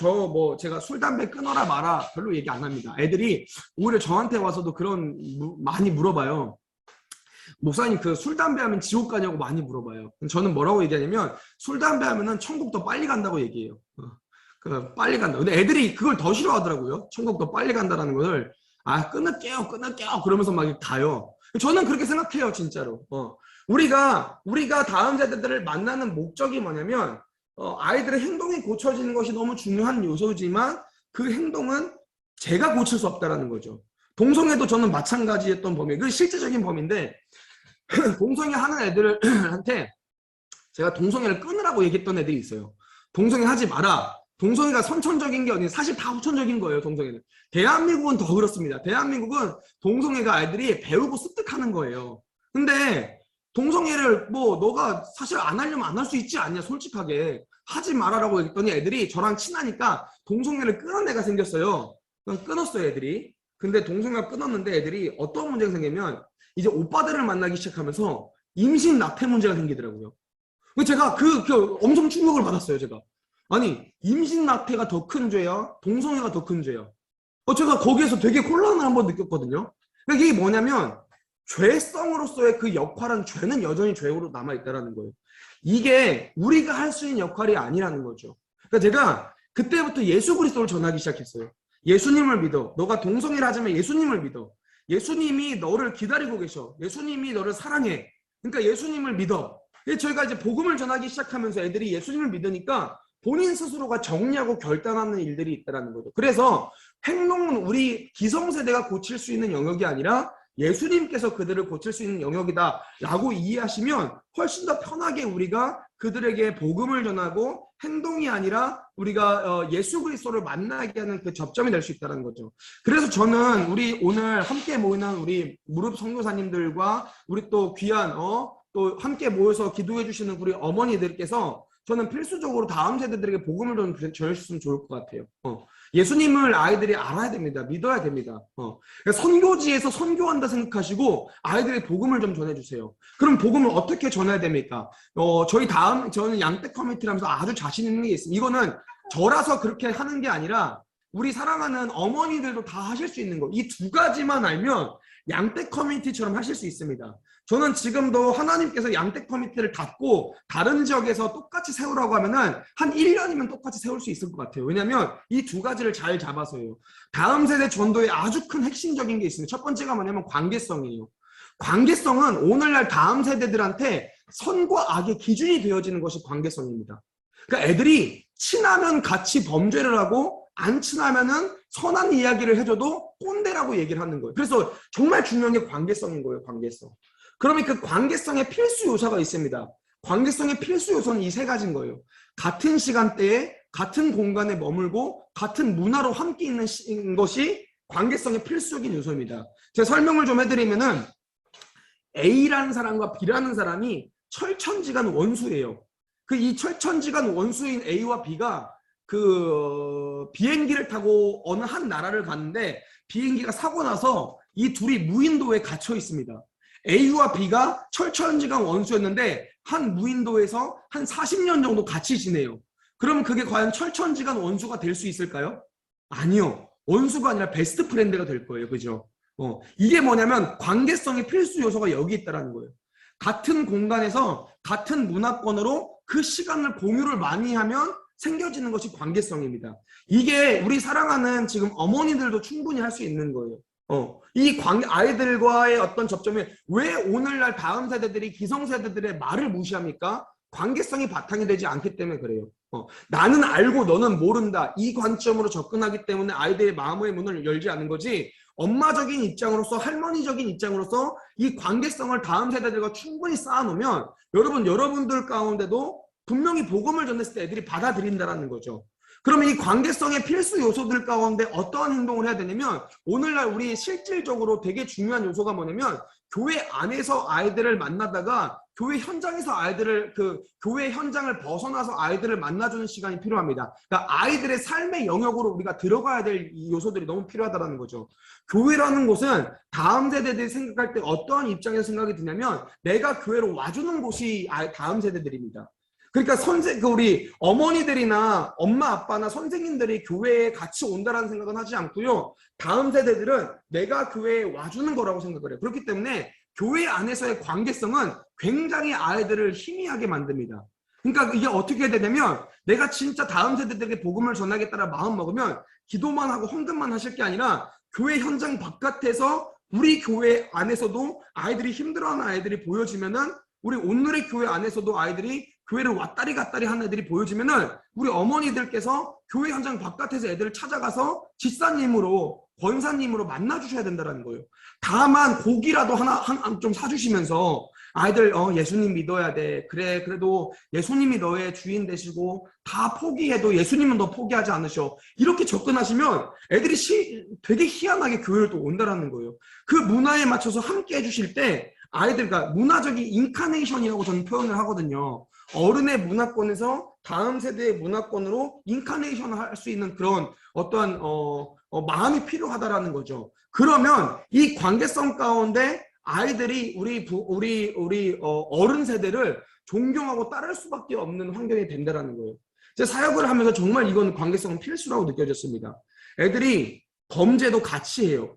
제가 술, 담배 끊어라 마라 별로 얘기 안 합니다. 애들이 오히려 저한테 와서도 많이 물어봐요. 목사님 그 술, 담배 하면 지옥 가냐고 많이 물어봐요. 저는 뭐라고 얘기하냐면 술, 담배 하면은 천국 더 빨리 간다고 얘기해요. 빨리 간다. 근데 애들이 그걸 더 싫어하더라고요. 천국 더 빨리 간다라는 것을. 끊을게요 그러면서 막 가요. 저는 그렇게 생각해요 진짜로. 우리가 다음 세대들을 만나는 목적이 뭐냐면 아이들의 행동이 고쳐지는 것이 너무 중요한 요소지만 그 행동은 제가 고칠 수 없다라는 거죠. 동성애도 저는 마찬가지였던 범위, 그 실제적인 범위인데 동성애 하는 애들한테 제가 동성애를 끊으라고 얘기했던 애들이 있어요. 동성애 하지 마라. 동성애가 선천적인 게 아니라 사실 다 후천적인 거예요. 동성애는. 대한민국은 더 그렇습니다. 대한민국은 동성애가 아이들이 배우고 습득하는 거예요. 근데 동성애를 너가 사실 안 하려면 안 할 수 있지 않냐 솔직하게 하지 말아라고 했더니 애들이 저랑 친하니까 동성애를 끊은 애가 생겼어요. 끊었어요 애들이. 근데 동성애가 끊었는데 애들이 어떤 문제가 생기면 이제 오빠들을 만나기 시작하면서 임신 낙태 문제가 생기더라고요. 제가 엄청 충격을 받았어요. 제가. 아니 임신 낙태가 더 큰 죄야? 동성애가 더 큰 죄야? 제가 거기에서 되게 혼란을 한번 느꼈거든요. 그러니까 이게 뭐냐면 죄성으로서의 그 역할은 죄는 여전히 죄로 남아있다는 거예요. 이게 우리가 할 수 있는 역할이 아니라는 거죠. 그러니까 제가 그때부터 예수 그리스도를 전하기 시작했어요. 예수님을 믿어. 너가 동성애를 하자면 예수님을 믿어. 예수님이 너를 기다리고 계셔. 예수님이 너를 사랑해. 그러니까 예수님을 믿어. 저희가 이제 복음을 전하기 시작하면서 애들이 예수님을 믿으니까 본인 스스로가 정리하고 결단하는 일들이 있다는 거죠. 그래서 행동은 우리 기성세대가 고칠 수 있는 영역이 아니라 예수님께서 그들을 고칠 수 있는 영역이다라고 이해하시면 훨씬 더 편하게 우리가 그들에게 복음을 전하고 행동이 아니라 우리가 예수 그리스도를 만나게 하는 그 접점이 될 수 있다는 거죠. 그래서 저는 우리 오늘 함께 모이는 우리 무릎 선교사님들과 우리 또 귀한 또 함께 모여서 기도해 주시는 우리 어머니들께서 저는 필수적으로 다음 세대들에게 복음을 좀 전해주셨으면 좋을 것 같아요. 예수님을 아이들이 알아야 됩니다. 믿어야 됩니다. 그러니까 선교지에서 선교한다 생각하시고 아이들에게 복음을 좀 전해주세요. 그럼 복음을 어떻게 전해야 됩니까? 저는 양떼 커뮤니티라면서 아주 자신 있는 게 있습니다. 이거는 저라서 그렇게 하는 게 아니라 우리 사랑하는 어머니들도 다 하실 수 있는 거. 이 두 가지만 알면 양떼 커뮤니티처럼 하실 수 있습니다. 저는 지금도 하나님께서 양떼 커뮤니티를 닫고 다른 지역에서 똑같이 세우라고 하면은 한 1년이면 똑같이 세울 수 있을 것 같아요. 왜냐하면 이 두 가지를 잘 잡아서요. 다음 세대 전도에 아주 큰 핵심적인 게 있습니다. 첫 번째가 뭐냐면 관계성이에요. 관계성은 오늘날 다음 세대들한테 선과 악의 기준이 되어지는 것이 관계성입니다. 그러니까 애들이 친하면 같이 범죄를 하고 안 친하면은 선한 이야기를 해줘도 꼰대라고 얘기를 하는 거예요. 그래서 정말 중요한 게 관계성인 거예요. 관계성. 그러면 그 관계성의 필수 요소가 있습니다. 관계성의 필수 요소는 이 세 가지인 거예요. 같은 시간대에 같은 공간에 머물고 같은 문화로 함께 있는 것이 관계성의 필수적인 요소입니다. 제가 설명을 좀 해드리면은 A라는 사람과 B라는 사람이 철천지간 원수예요. 이 철천지간 원수인 A와 B가 비행기를 타고 어느 한 나라를 갔는데 비행기가 사고 나서 이 둘이 무인도에 갇혀 있습니다. A와 B가 철천지간 원수였는데 한 무인도에서 한 40년 정도 같이 지내요. 그럼 그게 과연 철천지간 원수가 될 수 있을까요? 아니요. 원수가 아니라 베스트 프렌드가 될 거예요. 그죠? 이게 뭐냐면 관계성의 필수 요소가 여기 있다는 거예요. 같은 공간에서 같은 문화권으로 그 시간을 공유를 많이 하면 생겨지는 것이 관계성입니다. 이게 우리 사랑하는 지금 어머니들도 충분히 할 수 있는 거예요. 아이들과의 어떤 접점이 왜 오늘날 다음 세대들이 기성세대들의 말을 무시합니까? 관계성이 바탕이 되지 않기 때문에 그래요. 나는 알고 너는 모른다. 이 관점으로 접근하기 때문에 아이들의 마음의 문을 열지 않는 거지. 엄마적인 입장으로서 할머니적인 입장으로서 이 관계성을 다음 세대들과 충분히 쌓아놓으면 여러분들 가운데도 분명히 복음을 전했을 때 애들이 받아들인다는 거죠. 그러면 이 관계성의 필수 요소들 가운데 어떠한 행동을 해야 되냐면 오늘날 우리 실질적으로 되게 중요한 요소가 뭐냐면 교회 안에서 아이들을 만나다가 교회 현장에서 교회 현장을 벗어나서 아이들을 만나주는 시간이 필요합니다. 그러니까 아이들의 삶의 영역으로 우리가 들어가야 될 요소들이 너무 필요하다는 거죠. 교회라는 곳은 다음 세대들이 생각할 때 어떠한 입장에서 생각이 드냐면 내가 교회로 와주는 곳이 다음 세대들입니다. 그러니까 우리 어머니들이나 엄마 아빠나 선생님들이 교회에 같이 온다라는 생각은 하지 않고요. 다음 세대들은 내가 교회에 와주는 거라고 생각을 해요. 그렇기 때문에 교회 안에서의 관계성은 굉장히 아이들을 희미하게 만듭니다. 그러니까 이게 어떻게 되냐면 내가 진짜 다음 세대들에게 복음을 전하겠다라 마음 먹으면 기도만 하고 헌금만 하실 게 아니라 교회 현장 바깥에서 우리 교회 안에서도 아이들이 힘들어하는 아이들이 보여지면은 우리 오늘의 교회 안에서도 아이들이 교회를 왔다리 갔다리 하는 애들이 보여지면은 우리 어머니들께서 교회 현장 바깥에서 애들을 찾아가서 집사님으로 권사님으로 만나주셔야 된다는 거예요. 다만 고기라도 하나 좀 사주시면서 아이들 예수님 믿어야 돼. 그래 그래도 예수님이 너의 주인 되시고 다 포기해도 예수님은 너 포기하지 않으셔. 이렇게 접근하시면 애들이 되게 희한하게 교회를 또 온다라는 거예요. 그 문화에 맞춰서 함께 해주실 때 아이들과 문화적인 인카네이션이라고 저는 표현을 하거든요. 어른의 문화권에서 다음 세대의 문화권으로 인카네이션을 할 수 있는 그런 어떠한 마음이 필요하다라는 거죠. 그러면 이 관계성 가운데 아이들이 우리 어른 세대를 존경하고 따를 수밖에 없는 환경이 된다라는 거예요. 제가 사역을 하면서 정말 이건 관계성은 필수라고 느껴졌습니다. 애들이 범죄도 같이 해요.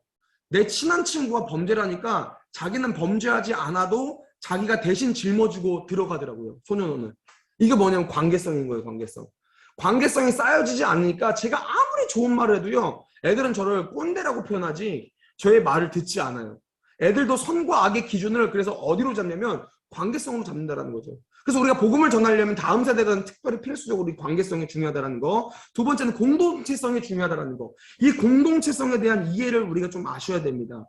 내 친한 친구가 범죄를 하니까 자기는 범죄하지 않아도 자기가 대신 짊어지고 들어가더라고요. 소년원을. 이게 뭐냐면 관계성인 거예요. 관계성이 쌓여지지 않으니까 제가 아무리 좋은 말을 해도요. 애들은 저를 꼰대라고 표현하지 저의 말을 듣지 않아요. 애들도 선과 악의 기준을 그래서 어디로 잡냐면 관계성으로 잡는다라는 거죠. 그래서 우리가 복음을 전하려면 다음 세대는 특별히 필수적으로 이 관계성이 중요하다는 거. 두 번째는 공동체성이 중요하다는 거. 이 공동체성에 대한 이해를 우리가 좀 아셔야 됩니다.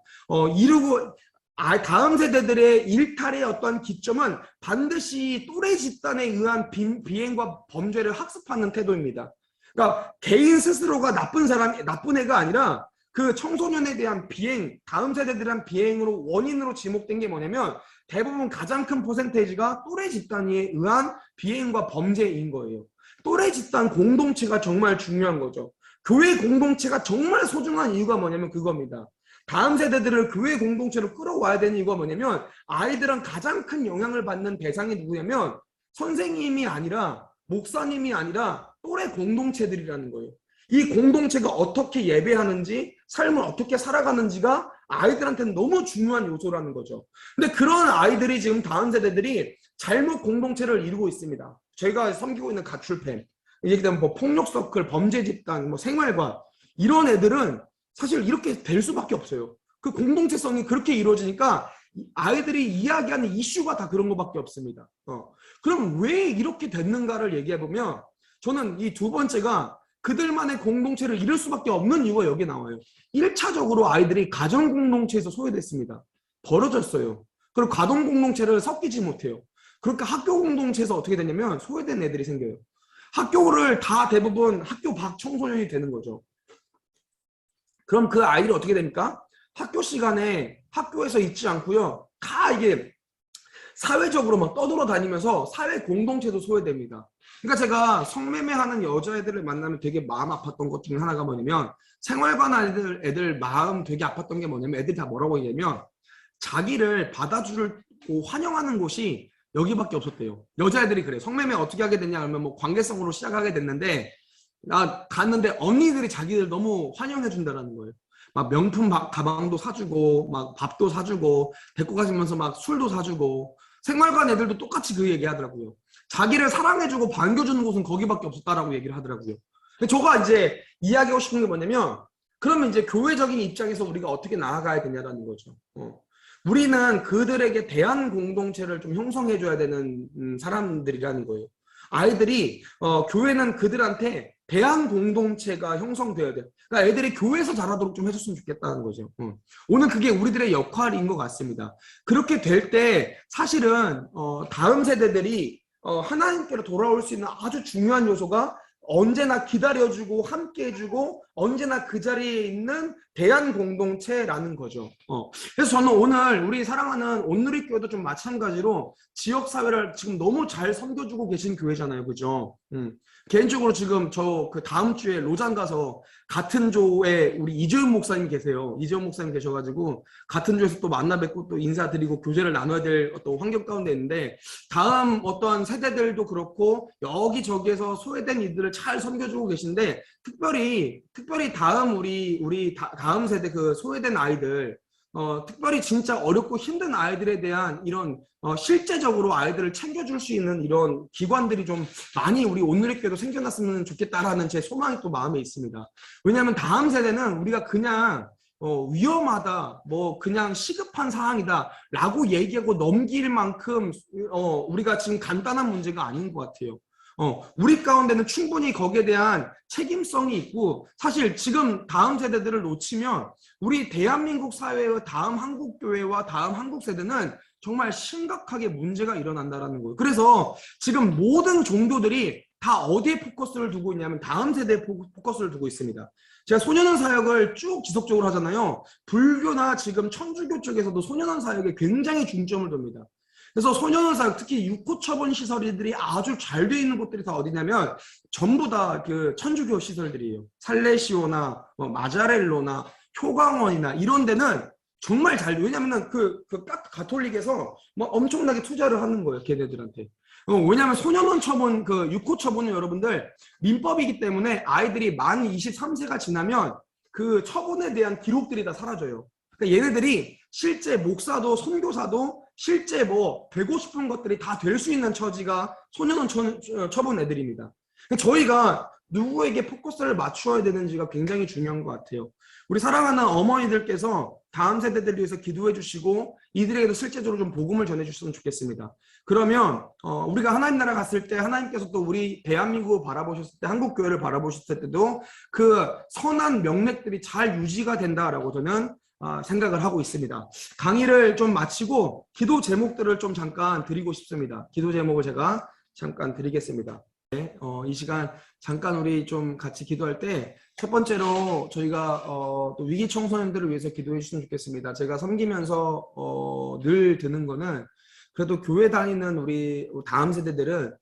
다음 세대들의 일탈의 어떠한 기점은 반드시 또래 집단에 의한 비행과 범죄를 학습하는 태도입니다. 그러니까 개인 스스로가 나쁜 애가 아니라 그 청소년에 대한 비행, 다음 세대들에 대한 비행으로 원인으로 지목된 게 뭐냐면 대부분 가장 큰 퍼센테이지가 또래 집단에 의한 비행과 범죄인 거예요. 또래 집단 공동체가 정말 중요한 거죠. 교회 공동체가 정말 소중한 이유가 뭐냐면 그겁니다. 다음 세대들을 교회 공동체로 끌어와야 되는 이유가 뭐냐면 아이들은 가장 큰 영향을 받는 대상이 누구냐면 선생님이 아니라 목사님이 아니라 또래 공동체들이라는 거예요. 이 공동체가 어떻게 예배하는지 삶을 어떻게 살아가는지가 아이들한테는 너무 중요한 요소라는 거죠. 근데 그런 아이들이 지금 다음 세대들이 잘못 공동체를 이루고 있습니다. 저희가 섬기고 있는 가출팸, 얘기되면 뭐 폭력 서클, 범죄 집단, 뭐 생활관 이런 애들은 사실 이렇게 될 수밖에 없어요. 그 공동체성이 그렇게 이루어지니까 아이들이 이야기하는 이슈가 다 그런 것밖에 없습니다. 그럼 왜 이렇게 됐는가를 얘기해보면 저는 이 두 번째가 그들만의 공동체를 이룰 수밖에 없는 이유가 여기 나와요. 1차적으로 아이들이 가정 공동체에서 소외됐습니다. 벌어졌어요. 그리고 가정 공동체를 섞이지 못해요. 그러니까 학교 공동체에서 어떻게 되냐면 소외된 애들이 생겨요. 학교를 다 대부분 학교 밖 청소년이 되는 거죠. 그럼 그 아이들이 어떻게 됩니까? 학교 시간에 학교에서 있지 않고요. 다 이게 사회적으로 막 떠돌아다니면서 사회 공동체도 소외됩니다. 그러니까 제가 성매매하는 여자애들을 만나면 되게 마음 아팠던 것 중에 하나가 뭐냐면 생활관 애들 마음 되게 아팠던 게 뭐냐면 애들이 다 뭐라고 얘기하면 자기를 받아주고 환영하는 곳이 여기밖에 없었대요. 여자애들이 그래. 성매매 어떻게 하게 됐냐 하면 뭐 관계성으로 시작하게 됐는데 나 갔는데 언니들이 자기들 너무 환영해 준다라는 거예요. 막 명품 가방도 사주고 막 밥도 사주고 데리고 가시면서 막 술도 사주고 생활관 애들도 똑같이 그 얘기 하더라고요. 자기를 사랑해주고 반겨주는 곳은 거기밖에 없었다라고 얘기를 하더라고요. 저가 이제 이야기하고 싶은 게 뭐냐면 그러면 이제 교회적인 입장에서 우리가 어떻게 나아가야 되냐라는 거죠. 우리는 그들에게 대한 공동체를 좀 형성해줘야 되는 사람들이라는 거예요. 아이들이 교회는 그들한테 대한 공동체가 형성되어야 돼요. 그러니까 애들이 교회에서 자라도록 좀 해줬으면 좋겠다는 거죠. 오늘 그게 우리들의 역할인 것 같습니다. 그렇게 될 때 사실은 다음 세대들이 하나님께로 돌아올 수 있는 아주 중요한 요소가 언제나 기다려주고 함께해주고 언제나 그 자리에 있는 대한 공동체라는 거죠. 그래서 저는 오늘 우리 사랑하는 온누리교회도 좀 마찬가지로 지역사회를 지금 너무 잘 섬겨주고 계신 교회잖아요. 그죠? 개인적으로 지금 저 그 다음 주에 로잔 가서 같은 조에 우리 이재훈 목사님 계세요. 이재훈 목사님 계셔가지고 같은 조에서 또 만나 뵙고 또 인사드리고 교제를 나눠야 될 어떤 환경 가운데 있는데 다음 어떤 세대들도 그렇고 여기저기에서 소외된 이들을 잘 섬겨주고 계신데 특별히 다음 다음 세대 그 소외된 아이들 특별히 진짜 어렵고 힘든 아이들에 대한 이런 실제적으로 아이들을 챙겨줄 수 있는 이런 기관들이 좀 많이 우리 온누리교회도 생겨났으면 좋겠다라는 제 소망이 또 마음에 있습니다. 왜냐하면 다음 세대는 우리가 그냥 위험하다, 뭐 그냥 시급한 사항이다 라고 얘기하고 넘길 만큼 우리가 지금 간단한 문제가 아닌 것 같아요. 우리 가운데는 충분히 거기에 대한 책임성이 있고 사실 지금 다음 세대들을 놓치면 우리 대한민국 사회의 다음 한국교회와 다음 한국 세대는 정말 심각하게 문제가 일어난다는 거예요. 그래서 지금 모든 종교들이 다 어디에 포커스를 두고 있냐면 다음 세대에 포커스를 두고 있습니다. 제가 소년원 사역을 쭉 지속적으로 하잖아요. 불교나 지금 천주교 쪽에서도 소년원 사역에 굉장히 중점을 둡니다. 그래서 소년원 사역, 특히 육구처분 시설들이 아주 잘 돼 있는 곳들이 다 어디냐면 전부 다 그 천주교 시설들이에요. 살레시오나 뭐 마자렐로나 효광원이나 이런 데는 정말 잘 돼. 왜냐면은 그 가톨릭에서 뭐 엄청나게 투자를 하는 거예요, 걔네들한테. 왜냐면 소년원 처분, 그 육구 처분은 여러분들 민법이기 때문에 아이들이 만 23세가 지나면 그 처분에 대한 기록들이 다 사라져요. 그러니까 얘네들이 실제 목사도 선교사도 실제 뭐 되고 싶은 것들이 다 될 수 있는 처지가 소년원 처분 애들입니다. 저희가 누구에게 포커스를 맞추어야 되는지가 굉장히 중요한 것 같아요. 우리 사랑하는 어머니들께서 다음 세대들을 위해서 기도해 주시고 이들에게도 실제적으로 좀 복음을 전해 주셨으면 좋겠습니다. 그러면 우리가 하나님 나라 갔을 때 하나님께서 또 우리 대한민국을 바라보셨을 때 한국 교회를 바라보셨을 때도 그 선한 명맥들이 잘 유지가 된다라고 저는 생각을 하고 있습니다. 강의를 좀 마치고 기도 제목들을 좀 잠깐 드리고 싶습니다. 기도 제목을 제가 잠깐 드리겠습니다. 이 시간 잠깐 우리 좀 같이 기도할 때 첫 번째로 저희가 또 위기 청소년들을 위해서 기도해 주시면 좋겠습니다. 제가 섬기면서 늘 드는 거는 그래도 교회 다니는 우리 다음 세대들은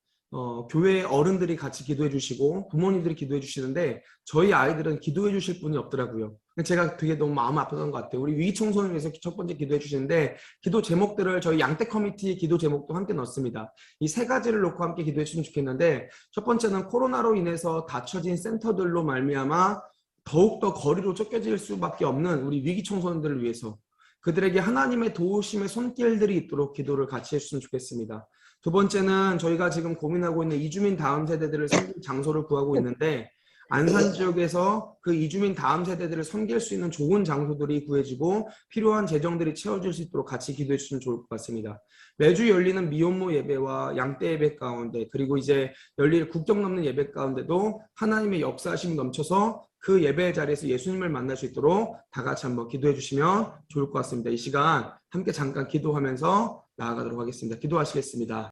교회 어른들이 같이 기도해 주시고 부모님들이 기도해 주시는데 저희 아이들은 기도해 주실 분이 없더라고요. 제가 되게 너무 마음 아팠던 것 같아요. 우리 위기 청소년을 위해서 첫 번째 기도해 주시는데 기도 제목들을 저희 양떼 커뮤니티 기도 제목도 함께 넣습니다. 이 세 가지를 놓고 함께 기도해 주시면 좋겠는데 첫 번째는 코로나로 인해서 닫혀진 센터들로 말미암아 더욱더 거리로 쫓겨질 수밖에 없는 우리 위기 청소년들을 위해서 그들에게 하나님의 도우심의 손길들이 있도록 기도를 같이 해주시면 좋겠습니다. 두 번째는 저희가 지금 고민하고 있는 이주민 다음 세대들을 섬길 장소를 구하고 있는데 안산 지역에서 그 이주민 다음 세대들을 섬길 수 있는 좋은 장소들이 구해지고 필요한 재정들이 채워질 수 있도록 같이 기도해 주시면 좋을 것 같습니다. 매주 열리는 미혼모 예배와 양떼 예배 가운데 그리고 이제 열릴 국경 넘는 예배 가운데도 하나님의 역사하심이 넘쳐서 그 예배 자리에서 예수님을 만날 수 있도록 다 같이 한번 기도해 주시면 좋을 것 같습니다. 이 시간 함께 잠깐 기도하면서 나아가도록 하겠습니다. 기도하시겠습니다.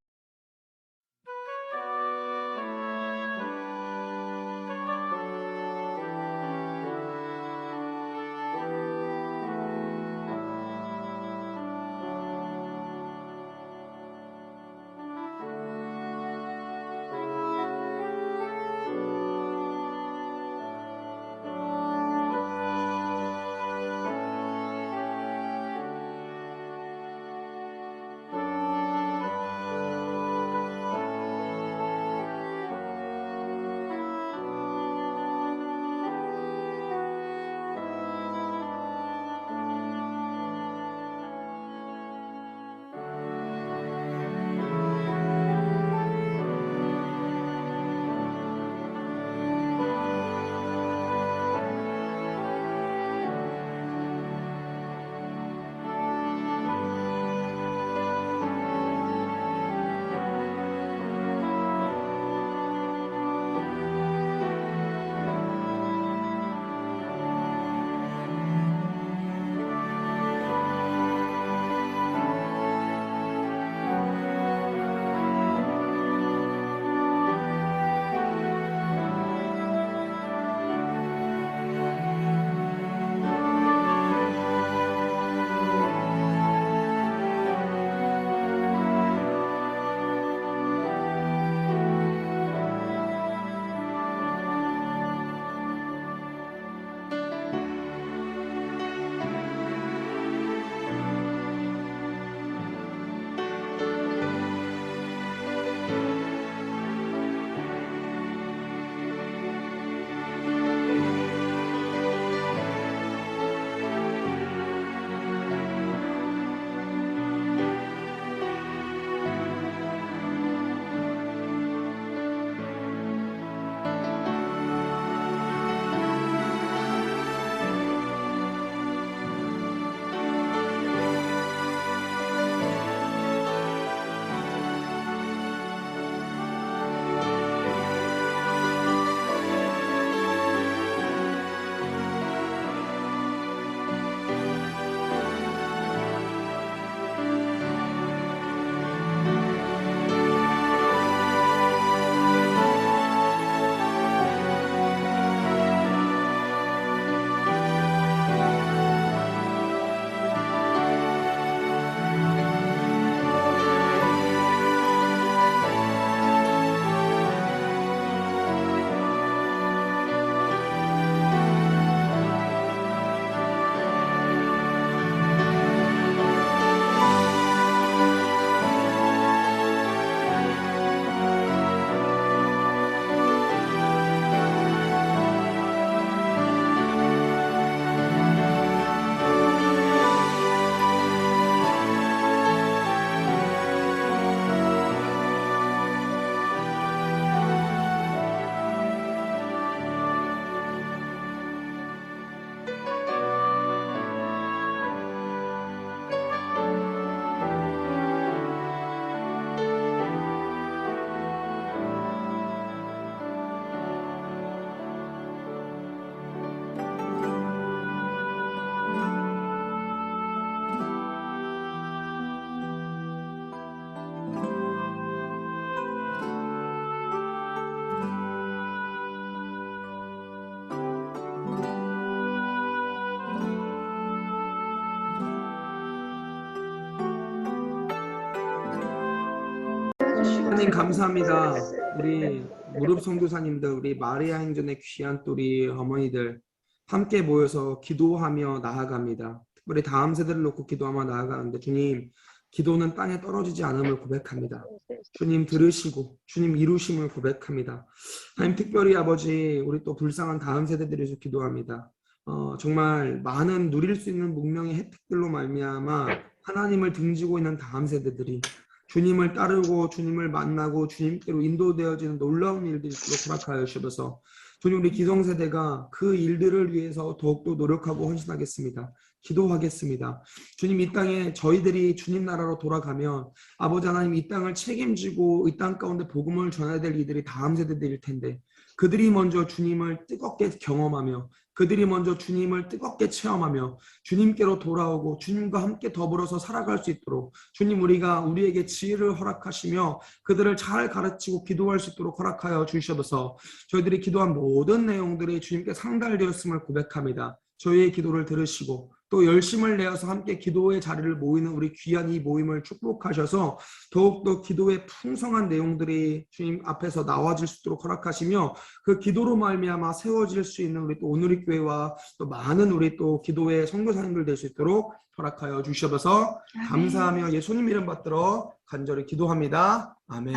하나님 감사합니다. 우리 무릎 선교사님들, 우리 마리아 행전의 귀한 또 우리 어머니들 함께 모여서 기도하며 나아갑니다. 특별히 다음 세대를 놓고 기도하며 나아가는데 주님, 기도는 땅에 떨어지지 않음을 고백합니다. 주님 들으시고 주님 이루심을 고백합니다. 하나님 특별히 아버지 우리 또 불쌍한 다음 세대들을 위해서 기도합니다. 정말 많은 누릴 수 있는 문명의 혜택들로 말미암아 하나님을 등지고 있는 다음 세대들이 주님을 따르고 주님을 만나고 주님께로 인도되어지는 놀라운 일들이 있도록 허락하여 주셔서 주님 우리 기성세대가 그 일들을 위해서 더욱더 노력하고 헌신하겠습니다. 기도하겠습니다. 주님 이 땅에 저희들이 주님 나라로 돌아가면 아버지 하나님 이 땅을 책임지고 이 땅 가운데 복음을 전해야 될 이들이 다음 세대들일 텐데 그들이 먼저 주님을 뜨겁게 경험하며 그들이 먼저 주님을 뜨겁게 체험하며 주님께로 돌아오고 주님과 함께 더불어서 살아갈 수 있도록 주님 우리에게 지혜를 허락하시며 그들을 잘 가르치고 기도할 수 있도록 허락하여 주셔서 저희들이 기도한 모든 내용들이 주님께 상달되었음을 고백합니다. 저희의 기도를 들으시고 또 열심을 내어서 함께 기도의 자리를 모이는 우리 귀한 이 모임을 축복하셔서 더욱더 기도의 풍성한 내용들이 주님 앞에서 나와질 수 있도록 허락하시며 그 기도로 말미암아 세워질 수 있는 우리 또 오누리 교회와 또 많은 우리 또 기도의 선교사님들 될 수 있도록 허락하여 주셔서 감사하며 예수님 이름 받들어 간절히 기도합니다. 아멘.